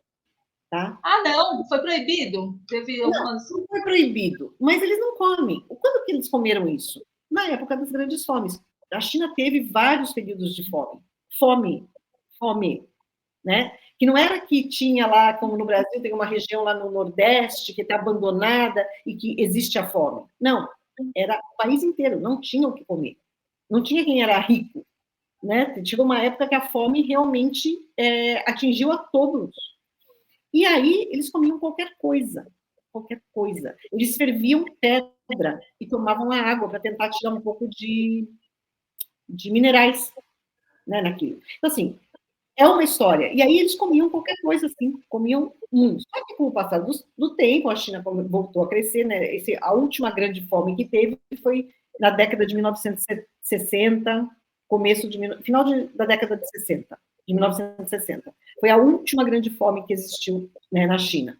tá? Ah, não? Foi proibido? Teve algumas... Não foi proibido, mas eles não comem. Quando que eles comeram isso? Na época das grandes fomes. A China teve vários períodos de fome, né? Que não era que tinha lá, como no Brasil, tem uma região lá no Nordeste que está abandonada e que existe a fome. Não, era o país inteiro, não tinha o que comer. Não tinha quem era rico, né? Chegou uma época que a fome realmente atingiu a todos. E aí eles comiam qualquer coisa. Eles ferviam pedra e tomavam a água para tentar tirar um pouco de minerais, né, naquilo. Então, assim, é uma história. E aí eles comiam qualquer coisa, assim, comiam muito. Só que com o passar do tempo, a China voltou a crescer, né? A última grande fome que teve foi na década de 1960, final da década de 60, de 1960. Foi a última grande fome que existiu, né, na China.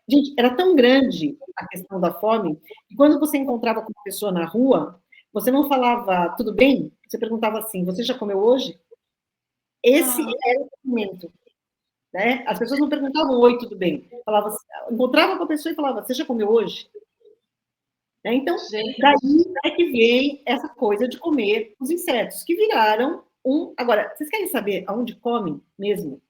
Gente, era tão grande a questão da fome, que quando você encontrava com uma pessoa na rua, você não falava, tudo bem? Você perguntava assim, você já comeu hoje? Esse era o momento. Né? As pessoas não perguntavam, oi, tudo bem? Encontrava com a pessoa e falava, você já comeu hoje? Né? Então, daí é que vem essa coisa de comer os insetos, que viraram Agora, vocês querem saber aonde comem mesmo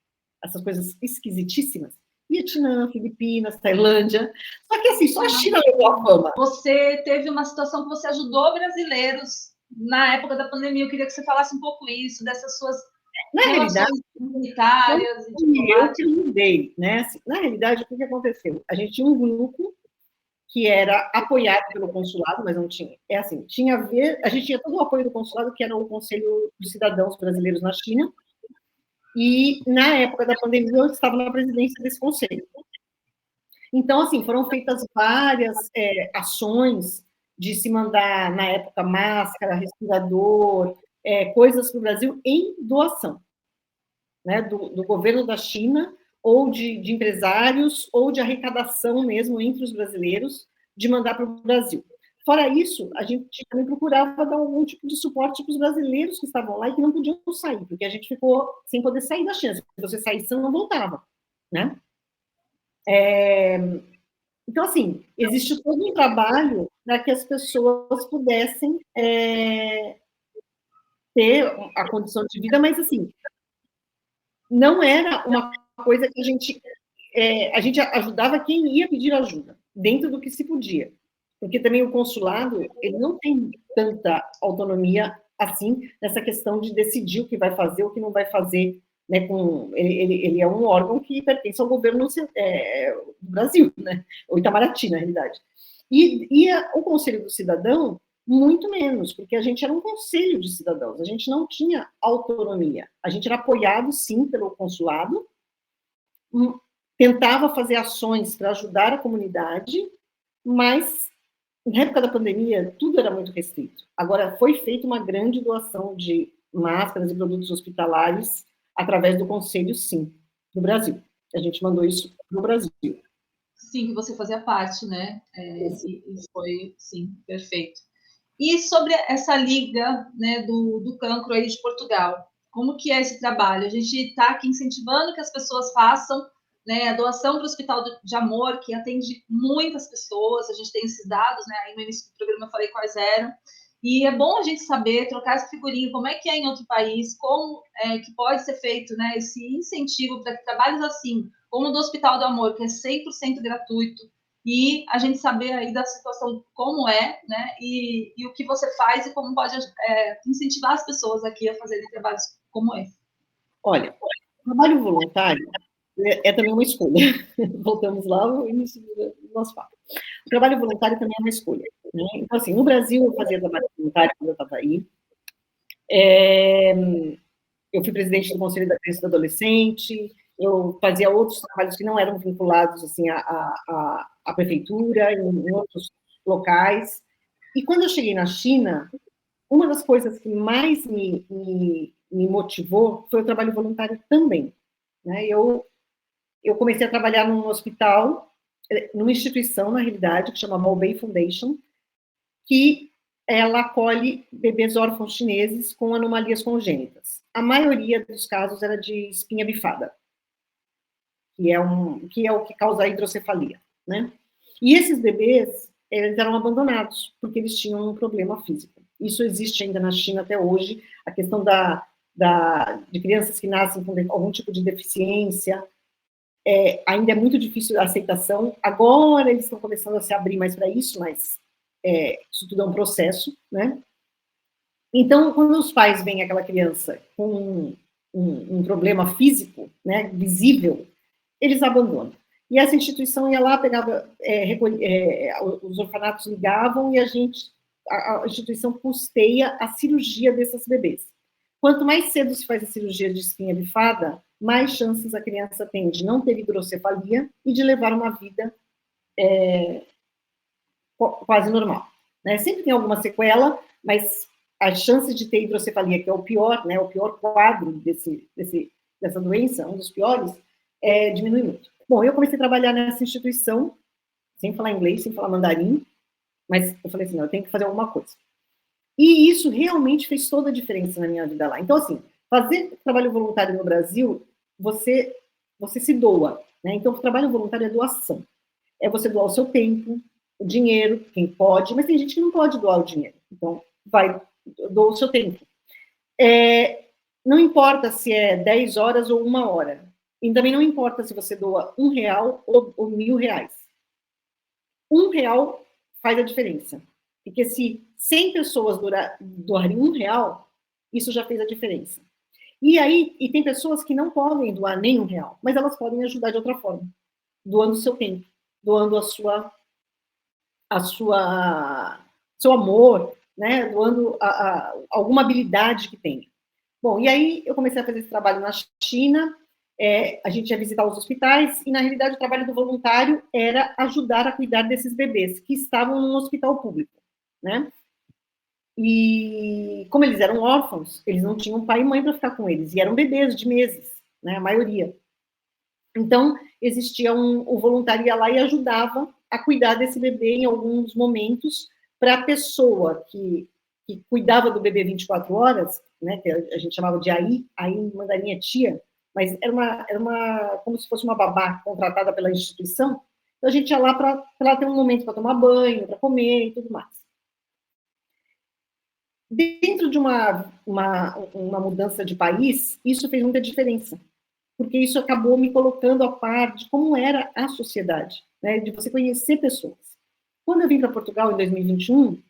essas coisas esquisitíssimas? Vietnã, Filipinas, Tailândia. Só que assim, só a China levou a fama. Você teve uma situação que você ajudou brasileiros na época da pandemia. Eu queria que você falasse um pouco isso, dessas suas relações comunitárias. Eu que mudei, né? Na realidade, o que aconteceu? A gente tinha um grupo que era apoiado pelo consulado, mas não tinha. A gente tinha todo o apoio do consulado, que era o Conselho dos Cidadãos Brasileiros na China, e na época da pandemia eu estava na presidência desse conselho. Então, assim, foram feitas várias ações de se mandar, na época, máscara, respirador, coisas para o Brasil em doação, né, do governo da China, ou de empresários, ou de arrecadação mesmo entre os brasileiros, de mandar para o Brasil. Fora isso, a gente também procurava dar algum tipo de suporte para os brasileiros que estavam lá e que não podiam sair, porque a gente ficou sem poder sair da China. Se você saísse, você não voltava, né? Então, assim, existe todo um trabalho para que as pessoas pudessem ter a condição de vida, mas, assim, não era uma coisa que a gente ajudava quem ia pedir ajuda, dentro do que se podia. porque também o consulado, ele não tem tanta autonomia assim, nessa questão de decidir o que vai fazer, o que não vai fazer, né, ele é um órgão que pertence ao governo do Brasil, né, o Itamaraty, na realidade. O Conselho do Cidadão, muito menos, porque a gente era um conselho de cidadãos, a gente não tinha autonomia, a gente era apoiado, sim, pelo consulado, tentava fazer ações para ajudar a comunidade, mas na época da pandemia, tudo era muito restrito. Agora, foi feita uma grande doação de máscaras e produtos hospitalares através do Conselho, sim, do Brasil. A gente mandou isso para o Brasil. Sim, que você fazia parte, né? E foi, sim, perfeito. E sobre essa liga, né, do cancro aí de Portugal, como que é esse trabalho? A gente está aqui incentivando que as pessoas façam, né, a doação para o Hospital de Amor, que atende muitas pessoas, a gente tem esses dados, né, aí no início do programa eu falei quais eram, e é bom a gente saber, trocar essa figurinha, como é que é em outro país, como que pode ser feito, né, esse incentivo para que trabalhos assim, como o do Hospital do Amor, que é 100% gratuito, e a gente saber aí da situação como é, né, e o que você faz e como pode incentivar as pessoas aqui a fazerem trabalhos como esse. Olha, o trabalho voluntário é também uma escolha. Voltamos lá ao início do nosso papo. O trabalho voluntário também é uma escolha, né? Então, assim, no Brasil, eu fazia trabalho voluntário quando eu estava aí. Eu fui presidente do Conselho da Criança e do Adolescente, eu fazia outros trabalhos que não eram vinculados, assim, à prefeitura, em outros locais. E quando eu cheguei na China, uma das coisas que mais me motivou foi o trabalho voluntário também, né? Eu comecei a trabalhar num hospital, numa instituição, na realidade, que chama Maubei Foundation, que ela acolhe bebês órfãos chineses com anomalias congênitas. A maioria dos casos era de espinha bifada, que é o que causa a hidrocefalia, né? E esses bebês, eles eram abandonados, porque eles tinham um problema físico. Isso existe ainda na China até hoje, a questão de crianças que nascem com algum tipo de deficiência, ainda é muito difícil a aceitação. Agora eles estão começando a se abrir mais para isso, mas isso tudo é um processo, né? Então, quando os pais veem aquela criança com um problema físico, né, visível, eles abandonam. E essa instituição ia lá, pegava, os orfanatos ligavam e a instituição custeia a cirurgia desses bebês. Quanto mais cedo se faz a cirurgia de espinha bifada, mais chances a criança tem de não ter hidrocefalia e de levar uma vida quase normal, né? Sempre tem alguma sequela, mas a chance de ter hidrocefalia, que é o pior, né, o pior quadro dessa doença, um dos piores, diminui muito. Bom, eu comecei a trabalhar nessa instituição, sem falar inglês, sem falar mandarim, mas eu falei assim, não, eu tenho que fazer alguma coisa. E isso realmente fez toda a diferença na minha vida lá. Então, assim, fazer trabalho voluntário no Brasil, você se doa, né? Então, o trabalho voluntário é doação. É você doar o seu tempo, o dinheiro, quem pode, mas tem gente que não pode doar o dinheiro. Então, doa o seu tempo. Não importa se é 10 horas ou 1 hora. E também não importa se você doa R$1 ou R$1.000. R$1 faz a diferença. Porque se 100 pessoas doarem R$1, isso já fez a diferença. E tem pessoas que não podem doar nem R$1, mas elas podem ajudar de outra forma, doando o seu tempo, doando seu amor, né? Doando alguma habilidade que tenha. Bom, e aí eu comecei a fazer esse trabalho na China, a gente ia visitar os hospitais, e na realidade o trabalho do voluntário era ajudar a cuidar desses bebês que estavam num hospital público, né? E como eles eram órfãos, eles não tinham pai e mãe para ficar com eles, e eram bebês de meses, né, a maioria. Então, existia o voluntário ia lá e ajudava a cuidar desse bebê em alguns momentos, para a pessoa que cuidava do bebê 24 horas, né, que a gente chamava de aí em mandarim é tia, mas era como se fosse uma babá contratada pela instituição. Então, a gente ia lá para ela ter um momento para tomar banho, para comer e tudo mais. Dentro de uma mudança de país, isso fez muita diferença, porque isso acabou me colocando a par de como era a sociedade, né, de você conhecer pessoas. Quando eu vim para Portugal em 2021,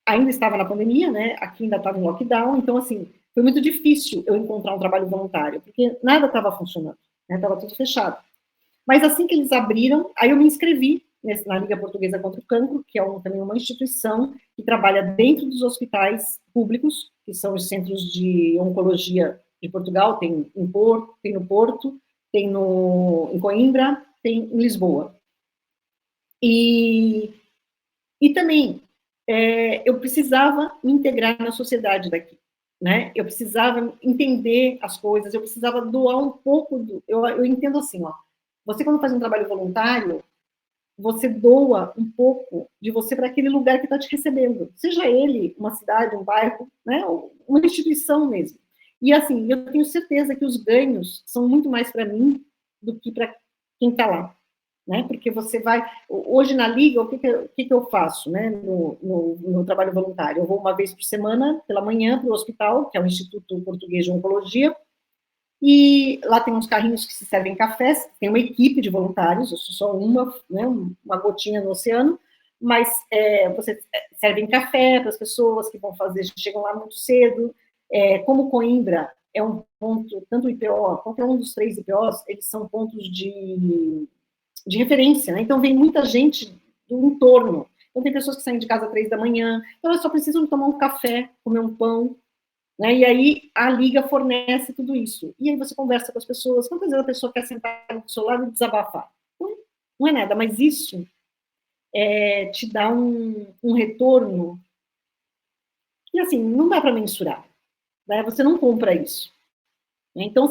ainda estava na pandemia, né? Aqui ainda estava em lockdown, então, assim, foi muito difícil eu encontrar um trabalho voluntário, porque nada estava funcionando, né? Estava tudo fechado. Mas assim que eles abriram, aí eu me inscrevi na Liga Portuguesa contra o Cancro, que é também uma instituição que trabalha dentro dos hospitais públicos, que são os centros de oncologia de Portugal, tem no Porto, tem em Coimbra, tem em Lisboa. E também eu precisava me integrar na sociedade daqui, né? Eu precisava entender as coisas, eu precisava doar um pouco eu entendo assim, ó. Você, quando faz um trabalho voluntário, você doa um pouco de você para aquele lugar que está te recebendo, seja ele uma cidade, um bairro, né, uma instituição mesmo. E assim, eu tenho certeza que os ganhos são muito mais para mim do que para quem está lá, né? Porque você vai hoje na Liga, o que eu faço, né? No trabalho voluntário, eu vou uma vez por semana pela manhã para o hospital, que é o Instituto Português de Oncologia. E lá tem uns carrinhos que se servem cafés, tem uma equipe de voluntários, eu sou só né, uma gotinha no oceano, mas você serve café para as pessoas que vão fazer, chegam lá muito cedo. Como Coimbra é um ponto, tanto o IPO quanto um dos 3 IPOs, eles são pontos de referência, né? Então vem muita gente do entorno. Então tem pessoas que saem de casa às 3 da manhã, então elas só precisam tomar um café, comer um pão, né? E aí a Liga fornece tudo isso. E aí você conversa com as pessoas. Quantas vezes a pessoa quer sentar do seu lado e desabafar? Não é nada, mas isso te dá um retorno que, assim, não dá para mensurar. Né? Você não compra isso. Então,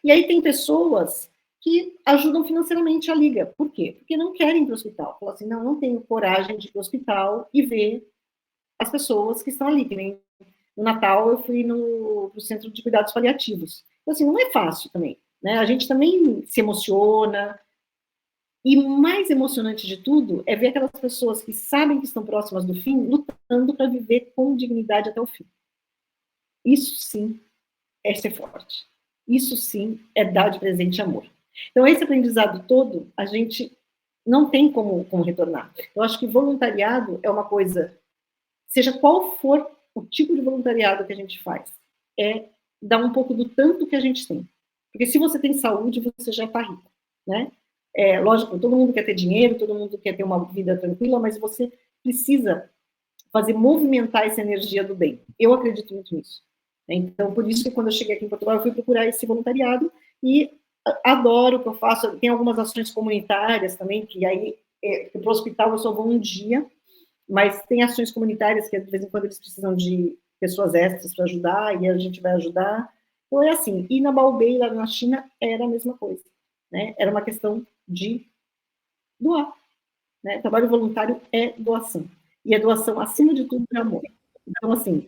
E aí tem pessoas que ajudam financeiramente a Liga. Por quê? Porque não querem ir para o hospital. Falam assim, não tenho coragem de ir para o hospital e ver as pessoas que estão ali, que nem no Natal, eu fui no Centro de Cuidados Paliativos. Então, assim, não é fácil também, né? A gente também se emociona. E mais emocionante de tudo é ver aquelas pessoas que sabem que estão próximas do fim, lutando para viver com dignidade até o fim. Isso sim é ser forte. Isso sim é dar de presente amor. Então, esse aprendizado todo, a gente não tem como retornar. Eu acho que voluntariado é uma coisa, seja qual for o tipo de voluntariado que a gente faz, dar um pouco do tanto que a gente tem. Porque se você tem saúde, você já está rico, né? Lógico, todo mundo quer ter dinheiro, todo mundo quer ter uma vida tranquila, mas você precisa movimentar essa energia do bem. Eu acredito muito nisso. Então, por isso que quando eu cheguei aqui em Portugal, eu fui procurar esse voluntariado e adoro o que eu faço. Tem algumas ações comunitárias também, que aí, para o hospital eu só vou um dia, mas tem ações comunitárias que, de vez em quando, eles precisam de pessoas extras para ajudar, e a gente vai ajudar. Então, é assim. E na Baobei, lá na China, era a mesma coisa. Né? Era uma questão de doar. Né? Trabalho voluntário é doação. E é doação, acima de tudo, de amor. Então, assim,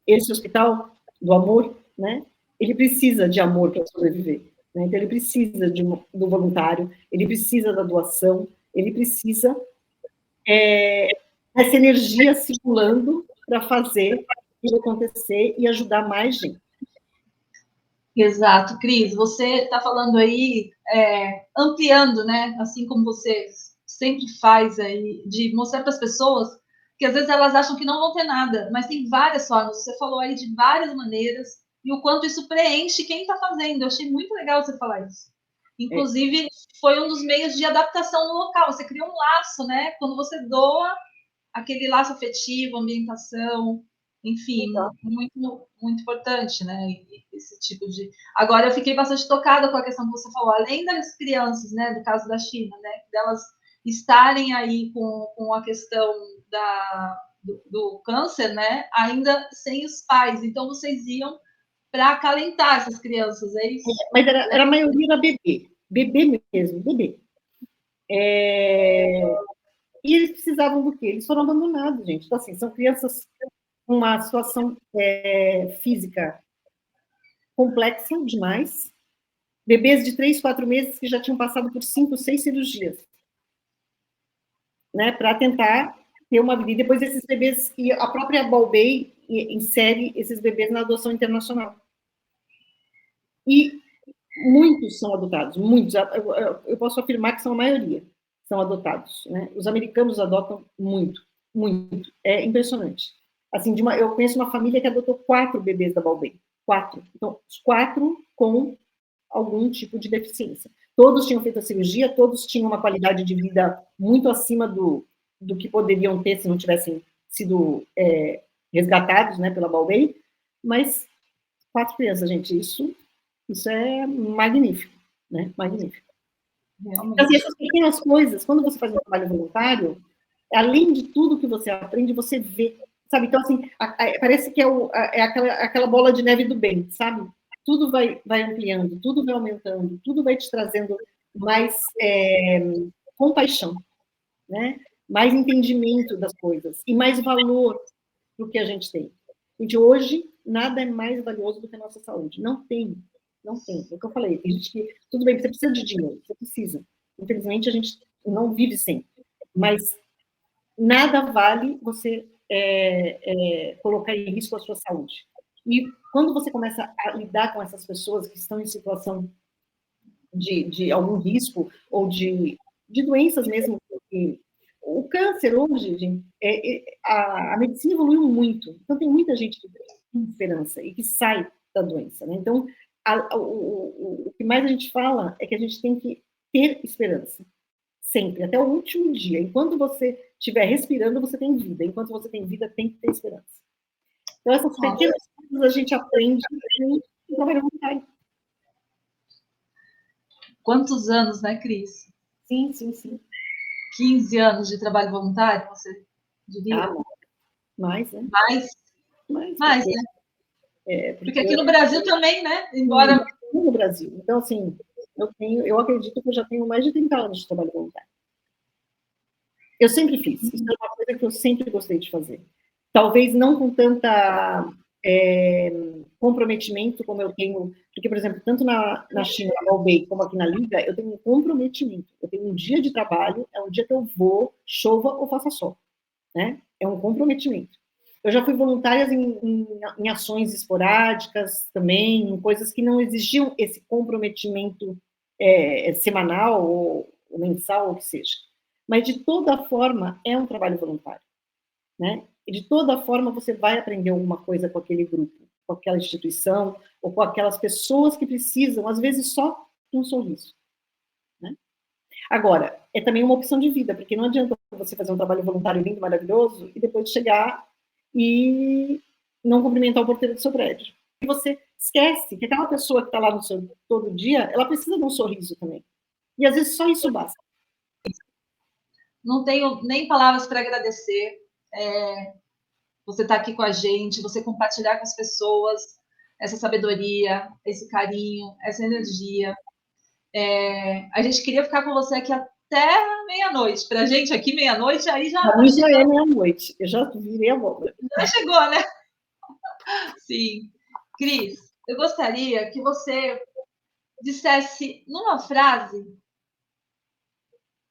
esse hospital do amor, né? Ele precisa de amor para sobreviver. Né? Então, ele precisa do voluntário, ele precisa da doação, ele precisa essa energia circulando para fazer isso acontecer e ajudar mais gente. Exato, Cris, você está falando aí, ampliando, né? Assim como você sempre faz aí, de mostrar para as pessoas que às vezes elas acham que não vão ter nada, mas tem várias formas. Você falou aí de várias maneiras e o quanto isso preenche quem está fazendo. Eu achei muito legal você falar isso. Inclusive, foi um dos meios de adaptação no local. Você cria um laço, né? Quando você doa aquele laço afetivo, ambientação, enfim, muito, muito importante, né? Esse tipo de. Agora, eu fiquei bastante tocada com a questão que você falou, além das crianças, né? Do caso da China, né? Delas estarem aí com a questão do câncer, né? Ainda sem os pais. Então, vocês iam para acalentar essas crianças, é isso? Mas era a maioria era bebê mesmo, bebê. E eles precisavam do quê? Eles foram abandonados, gente. Então, assim, são crianças com uma situação física complexa demais, bebês de 3, 4 meses que já tinham passado por 5, 6 cirurgias, né, para tentar ter uma vida. E depois esses bebês, e a própria Baobei insere esses bebês na adoção internacional. E muitos são adotados, muitos. Eu posso afirmar que são a maioria. são adotados, né? Os americanos adotam muito, muito. É impressionante. Assim, eu conheço uma família que adotou 4 bebês da Baobei. 4. Então, os 4 com algum tipo de deficiência. Todos tinham feito a cirurgia, todos tinham uma qualidade de vida muito acima do que poderiam ter se não tivessem sido resgatados, né, pela Baobei, mas 4 crianças, gente, isso é magnífico, né, magnífico. Realmente. Então, assim, essas pequenas coisas, quando você faz um trabalho voluntário, além de tudo que você aprende, você vê, sabe? Então, assim, parece que é aquela bola de neve do bem, sabe? Tudo vai ampliando, tudo vai aumentando, tudo vai te trazendo mais compaixão, né? Mais entendimento das coisas e mais valor do que a gente tem. Gente, hoje, nada é mais valioso do que a nossa saúde. Não tem. Não tem. É o que eu falei. Tem gente que, tudo bem, você precisa de dinheiro, você precisa. Infelizmente, a gente não vive sem. Mas nada vale você colocar em risco a sua saúde. E quando você começa a lidar com essas pessoas que estão em situação de algum risco ou de doenças mesmo, o câncer hoje, gente, a medicina evoluiu muito. Então, tem muita gente que tem esperança e que sai da doença, né? Então, o que mais a gente fala é que a gente tem que ter esperança. Sempre, até o último dia. Enquanto você estiver respirando, você tem vida. Enquanto você tem vida, tem que ter esperança. Então, essas pequenas coisas a gente aprende no trabalho voluntário. Quantos anos, né, Cris? Sim, sim, sim. 15 anos de trabalho voluntário, você diria? Mais, né? Mais, né? Porque aqui no Brasil também, né? Embora... No Brasil. Então, assim, eu acredito que eu já tenho mais de 30 anos de trabalho voluntário. Eu sempre fiz. Isso é uma coisa que eu sempre gostei de fazer. Talvez não com tanta comprometimento como eu tenho, porque, por exemplo, tanto na China, na Baobei, como aqui na Liga, eu tenho um comprometimento. Eu tenho um dia de trabalho, é um dia que eu vou, chova ou faça sol, né? É um comprometimento. Eu já fui voluntária em ações esporádicas também, em coisas que não exigiam esse comprometimento semanal ou mensal, ou o que seja. Mas, de toda forma, é um trabalho voluntário, né? E, de toda forma, você vai aprender alguma coisa com aquele grupo, com aquela instituição, ou com aquelas pessoas que precisam, às vezes, só de um sorriso, né? Agora, é também uma opção de vida, porque não adianta você fazer um trabalho voluntário lindo, maravilhoso, e depois chegar e não cumprimentar o porteiro do seu prédio. E você esquece que aquela pessoa que está lá no seu todo dia, ela precisa de um sorriso também. E, às vezes, só isso basta. Não tenho nem palavras para agradecer. Você estar aqui com a gente, você compartilhar com as pessoas essa sabedoria, esse carinho, essa energia. A gente queria ficar com você aqui até meia-noite. Para a gente aqui, meia-noite, aí já... Para mim já é meia-noite. Eu já virei a bola. Já chegou, né? Sim. Cris, eu gostaria que você dissesse, numa frase,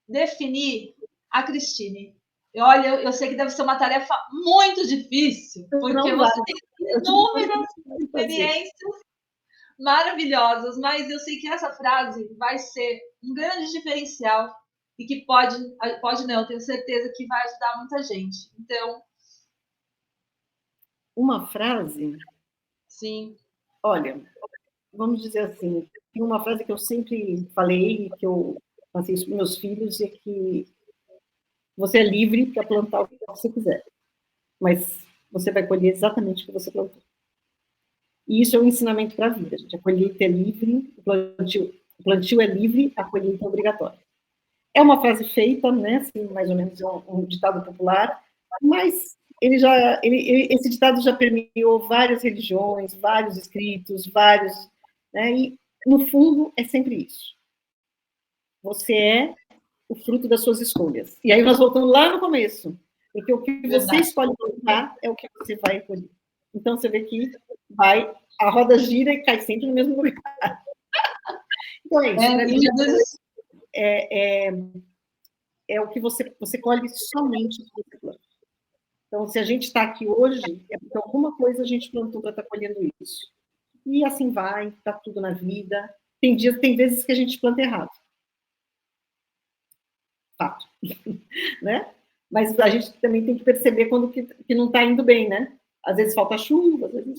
definir a Cristine. Olha, eu sei que deve ser uma tarefa muito difícil, porque você tem inúmeras experiências maravilhosas, mas eu sei que essa frase vai ser um grande diferencial e que pode não, eu tenho certeza que vai ajudar muita gente. Então... Uma frase? Sim. Olha, vamos dizer assim, tem uma frase que eu sempre falei, que eu passei isso para meus filhos, é que você é livre para plantar o que você quiser, mas você vai colher exatamente o que você plantou. E isso é um ensinamento para a vida, gente. A colheita é livre, o plantio é livre, a colheita é obrigatória. É uma frase feita, né, assim, mais ou menos um ditado popular, mas esse ditado já permeou várias religiões, vários escritos, vários, né, e no fundo é sempre isso. Você é o fruto das suas escolhas. E aí nós voltamos lá no começo, porque o que você escolhe plantar é o que você vai colher. Então você vê que a roda gira e cai sempre no mesmo lugar. Então é isso. Para mim, é o que você colhe somente o que você planta. Então, se a gente está aqui hoje, é porque alguma coisa a gente plantou para estar colhendo isso. E assim vai, está tudo na vida. Tem vezes que a gente planta errado. fato, né? Mas a gente também tem que perceber quando que não está indo bem, né? Às vezes falta chuva, às vezes...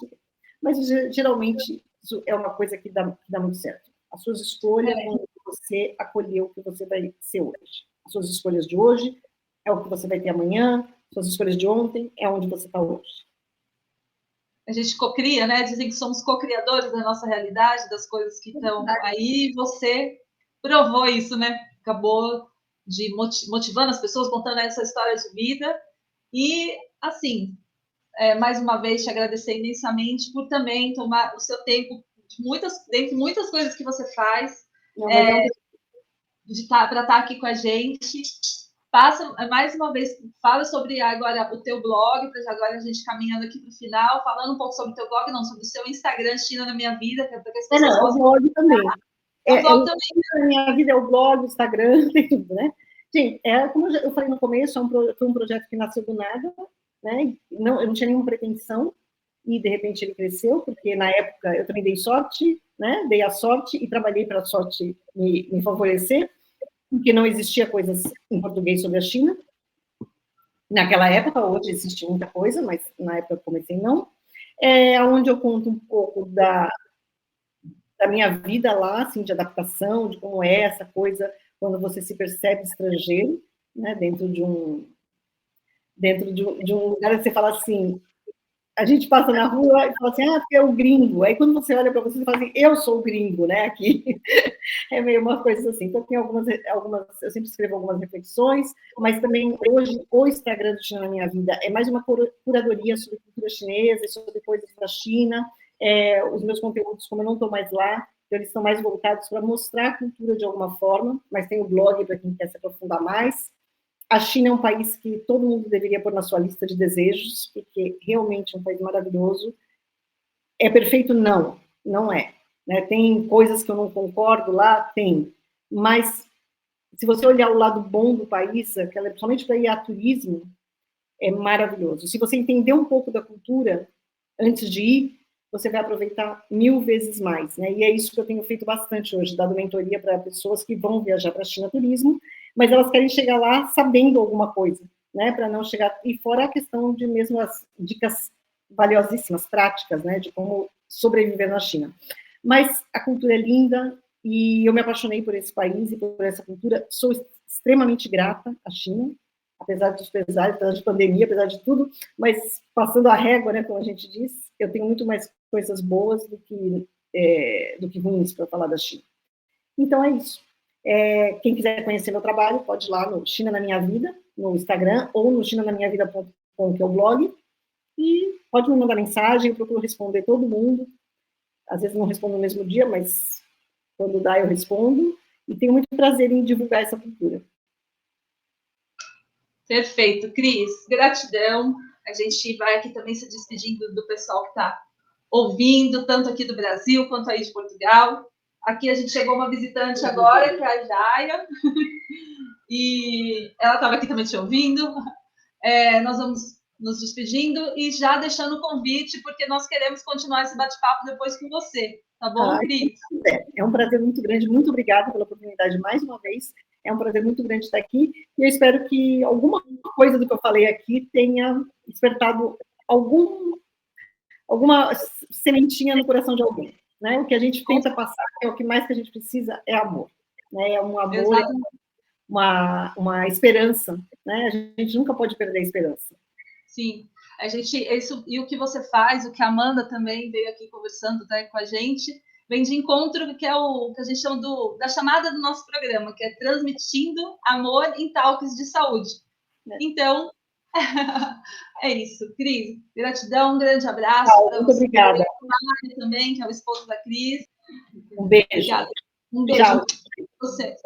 Mas geralmente isso é uma coisa que dá muito certo. As suas escolhas vão você acolher o que você vai ser hoje. As suas escolhas de hoje é o que você vai ter amanhã, suas escolhas de ontem é onde você está hoje. A gente cocria, né? Dizem que somos co-criadores da nossa realidade, das coisas que estão aí. Você provou isso, né? Acabou motivando as pessoas, contando essa história de vida. E, assim, mais uma vez, te agradecer imensamente por também tomar o seu tempo, dentre muitas coisas que você faz, para estar aqui com a gente. Passa, mais uma vez, fala sobre agora o teu blog, para agora a gente caminhando aqui para o final, falando um pouco sobre o teu blog, não, sobre o seu Instagram, China na Minha Vida, que é para que as pessoas possam... o blog também. O blog também. China na Minha Vida é o blog, o Instagram, tem tudo, né? Gente, como eu falei no começo, foi um projeto que nasceu do nada, né? Eu não tinha nenhuma pretensão, e de repente ele cresceu, porque na época eu também dei sorte, né? Dei a sorte e trabalhei para a sorte me favorecer, porque não existia coisas em português sobre a China. Naquela época, hoje existe muita coisa, mas na época eu comecei não. Onde eu conto um pouco da minha vida lá, assim, de adaptação, de como é essa coisa quando você se percebe estrangeiro, né? Dentro de um lugar que você fala assim, a gente passa na rua e fala assim, porque é o gringo. Aí quando você olha para você, você fala assim, eu sou o gringo, né, aqui. É meio uma coisa assim. Então tem algumas, eu sempre escrevo algumas reflexões, mas também hoje o Instagram do China na Minha Vida é mais uma curadoria sobre cultura chinesa, sobre coisas da China. Os meus conteúdos, como eu não estou mais lá, então eles estão mais voltados para mostrar a cultura de alguma forma, mas tem o blog para quem quer se aprofundar mais. A China é um país que todo mundo deveria pôr na sua lista de desejos, porque realmente é um país maravilhoso. É perfeito? Não, não é. Né? Tem coisas que eu não concordo lá? Tem. Mas, se você olhar o lado bom do país, principalmente para ir a turismo, é maravilhoso. Se você entender um pouco da cultura antes de ir, você vai aproveitar 1000 vezes mais. Né? E é isso que eu tenho feito bastante hoje, dado mentoria para pessoas que vão viajar para a China Turismo, mas elas querem chegar lá sabendo alguma coisa, né? Para não chegar... E fora a questão de mesmo as dicas valiosíssimas, práticas, né? De como sobreviver na China. Mas a cultura é linda e eu me apaixonei por esse país e por essa cultura. Sou extremamente grata à China, apesar dos pesares, apesar de pandemia, apesar de tudo, mas passando a régua, né, como a gente diz, eu tenho muito mais coisas boas do que ruins para falar da China. Então é isso. Quem quiser conhecer meu trabalho, pode ir lá no China na Minha Vida, no Instagram, ou no chinanamiavida.com, que é o blog, e pode me mandar mensagem, eu procuro responder todo mundo. Às vezes não respondo no mesmo dia, mas quando dá eu respondo, e tenho muito prazer em divulgar essa cultura. Perfeito, Cris, gratidão. A gente vai aqui também se despedindo do pessoal que está ouvindo, tanto aqui do Brasil quanto aí de Portugal. Aqui a gente chegou uma visitante agora, que é a Jaya, e ela estava aqui também te ouvindo. Nós vamos nos despedindo e já deixando o convite, porque nós queremos continuar esse bate-papo depois com você, tá bom, Cris? É um prazer muito grande, muito obrigada pela oportunidade mais uma vez. É um prazer muito grande estar aqui e eu espero que alguma coisa do que eu falei aqui tenha despertado alguma sementinha no coração de alguém. Né? O que a gente tenta passar, é o que mais que a gente precisa, é amor. Né? É um amor, uma esperança. Né? A gente nunca pode perder a esperança. Sim, e o que você faz, o que a Amanda também veio aqui conversando, né, com a gente, vem de encontro, que é o que a gente chama da chamada do nosso programa, que é transmitindo amor em talks de saúde. Então, é isso. Cris, gratidão, um grande abraço. Muito obrigada. O também, que é o esposo da Cris. Um beijo. Obrigada. Um beijo. Tchau. Você.